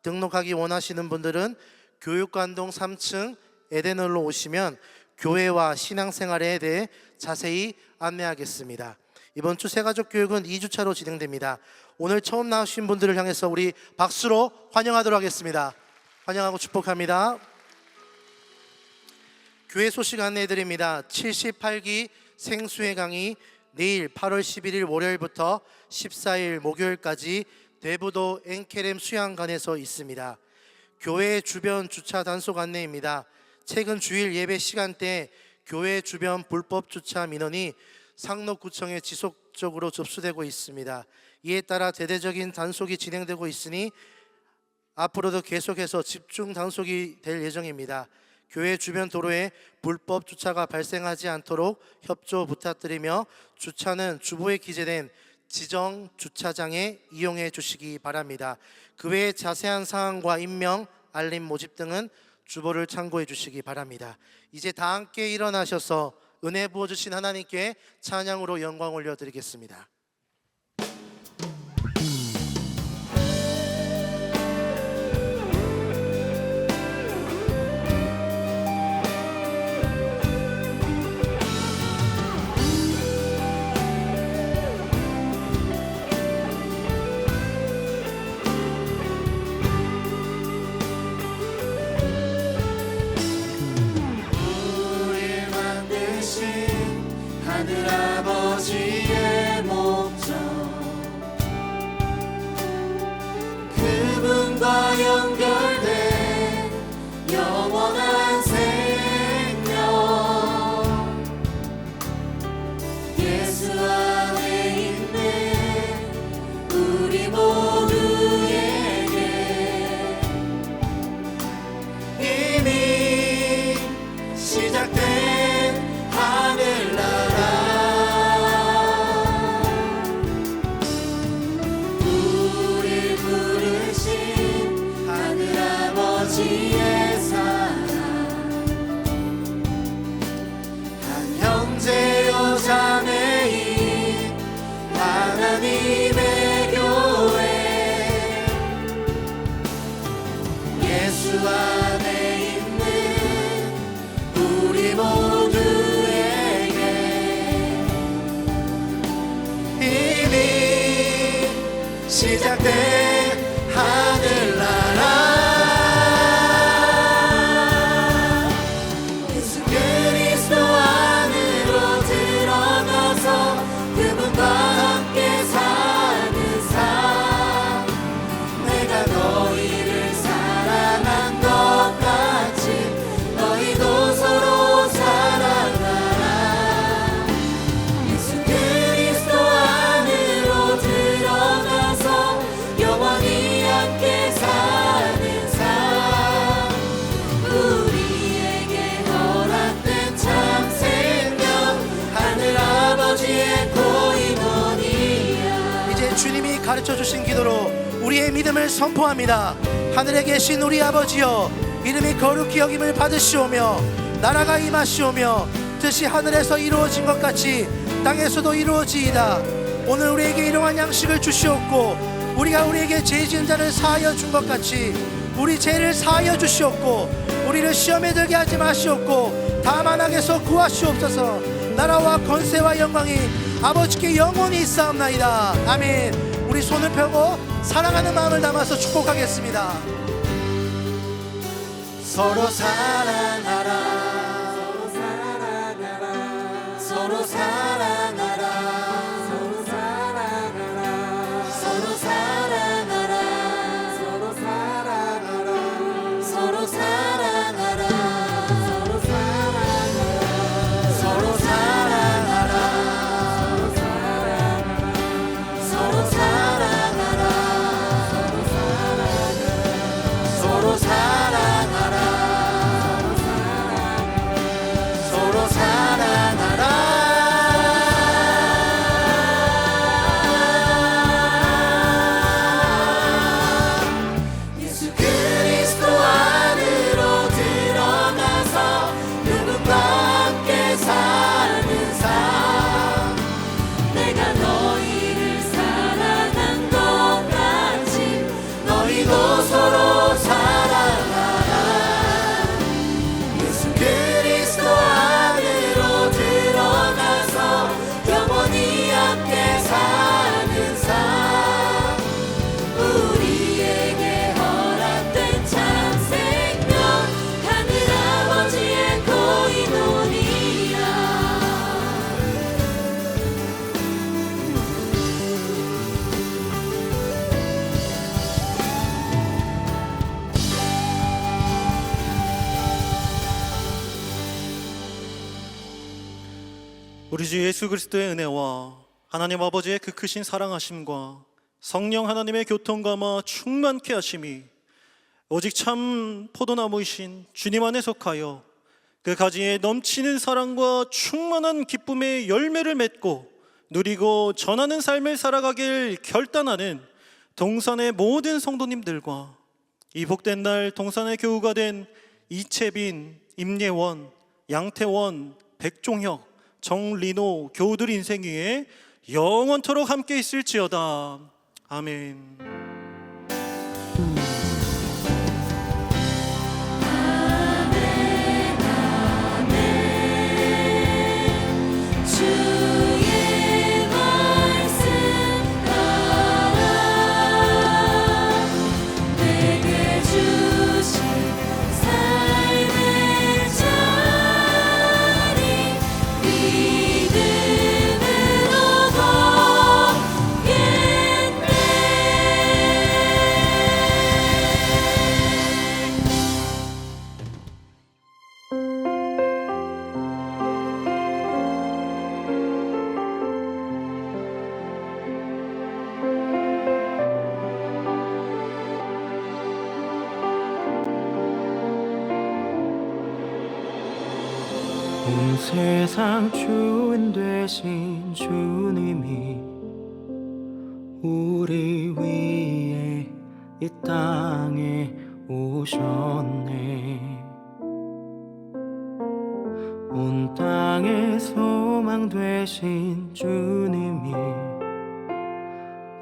등록하기 원하시는 분들은 교육관동 3층 에덴홀로 오시면 교회와 신앙생활에 대해 자세히 안내하겠습니다. 이번 주 새가족 교육은 2주차로 진행됩니다. 오늘 처음 나오신 분들을 향해서 우리 박수로 환영하도록 하겠습니다. 환영하고 축복합니다. 교회 소식 안내해드립니다. 78기 생수의 강의 내일 8월 11일 월요일부터 14일 목요일까지 대부도 엔케렘 수양관에서 있습니다. 교회 주변 주차 단속 안내입니다. 최근 주일 예배 시간대 교회 주변 불법 주차 민원이 상록구청에 지속적으로 접수되고 있습니다. 이에 따라 대대적인 단속이 진행되고 있으니 앞으로도 계속해서 집중 단속이 될 예정입니다. 교회 주변 도로에 불법 주차가 발생하지 않도록 협조 부탁드리며 주차는 주보에 기재된 지정 주차장에 이용해 주시기 바랍니다. 그 외에 자세한 사항과 임명, 알림 모집 등은 주보를 참고해 주시기 바랍니다. 이제 다 함께 일어나셔서 은혜 부어주신 하나님께 찬양으로 영광 올려드리겠습니다. 하늘아버지의 목적 그분과 연결된 영원한 생명 예수 안에 있는 우리 모두에게 이미 시작된 하늘나라 아버지의 사랑 한 형제요 자매인 하나님의 교회 예수 안에 있는 우리 모두에게 이미 시작된 하늘나라 그분과 함께 사는 삶 내가 너희를 사랑한 것 같이 너희도 서로 사랑하라 예수 그리스도 안으로 들어가서 영원히 함께 사는 삶 우리에게 허락된 참 생명 하늘 아버지의 이제 주님이 가르쳐 주신 기도로 우리의 믿음을 선포합니다. 하늘에 계신 우리 아버지여 이름이 거룩히 여김을 받으시오며 나라가 임하시오며 뜻이 하늘에서 이루어진 것 같이 땅에서도 이루어지이다. 오늘 우리에게 일용할 양식을 주시옵고 우리가 우리에게 죄 지은 자를 사하여 준 것 같이 우리 죄를 사하여 주시옵고 우리를 시험에 들게 하지 마시옵고 다만 악에서 구하시옵소서. 나라와 권세와 영광이 아버지께 영원히 있사옵나이다. 아멘. 우리 손을 펴고 사랑하는 마음을 담아서 축복하겠습니다. 서로 사랑하라 서로 사랑하라 서로 사랑하라 서로 사랑하라 서로 사랑하라 서로 사랑하라 서로 사랑하라 서로 사랑하라 서로 사랑하라 서로 사랑하라 서로 사랑하라 주 예수 그리스도의 은혜와 하나님 아버지의 그 크신 사랑하심과 성령 하나님의 교통감화 충만케 하심이 오직 참 포도나무이신 주님 안에 속하여 그 가지에 넘치는 사랑과 충만한 기쁨의 열매를 맺고 누리고 전하는 삶을 살아가길 결단하는 동산의 모든 성도님들과 이 복된 날 동산의 교우가 된 이채빈, 임예원, 양태원, 백종혁, 정리노 교우들 인생 위에 영원토록 함께 있을지어다. 아멘. 온 세상 주인 되신 주님이 우리 위에 이 땅에 오셨네. 온 땅의 소망 되신 주님이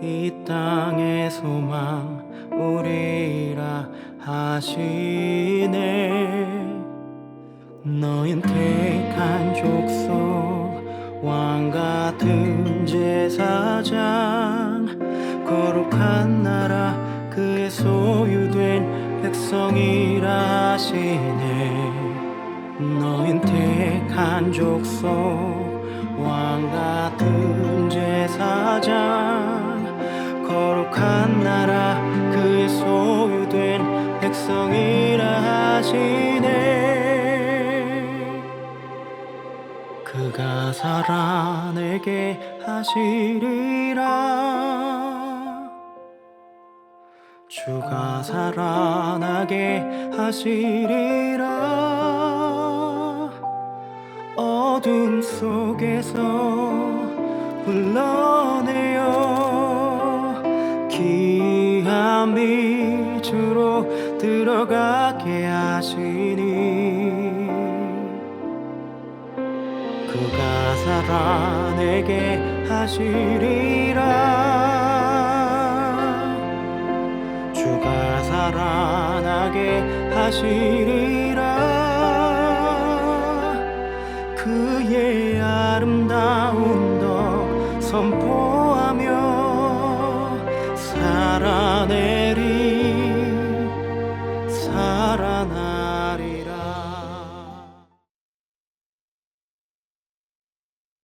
이 땅의 소망 우리라 하시네. 너흰 택한 족속 왕 같은 제사장 거룩한 나라 그의 소유된 백성이라 하시네. 너흰 택한 족속 왕 같은 제사장 거룩한 나라 그의 소유된 백성이라 하시네. 그가 살아내게 하시리라. 주가 살아나게 하시리라. 어둠 속에서 불러내어 귀한 빛으로 들어가게 하시니. 그가 살아내게 하시리라. 주가 살아나게 하시리라. 그의 아름다운 덕 선포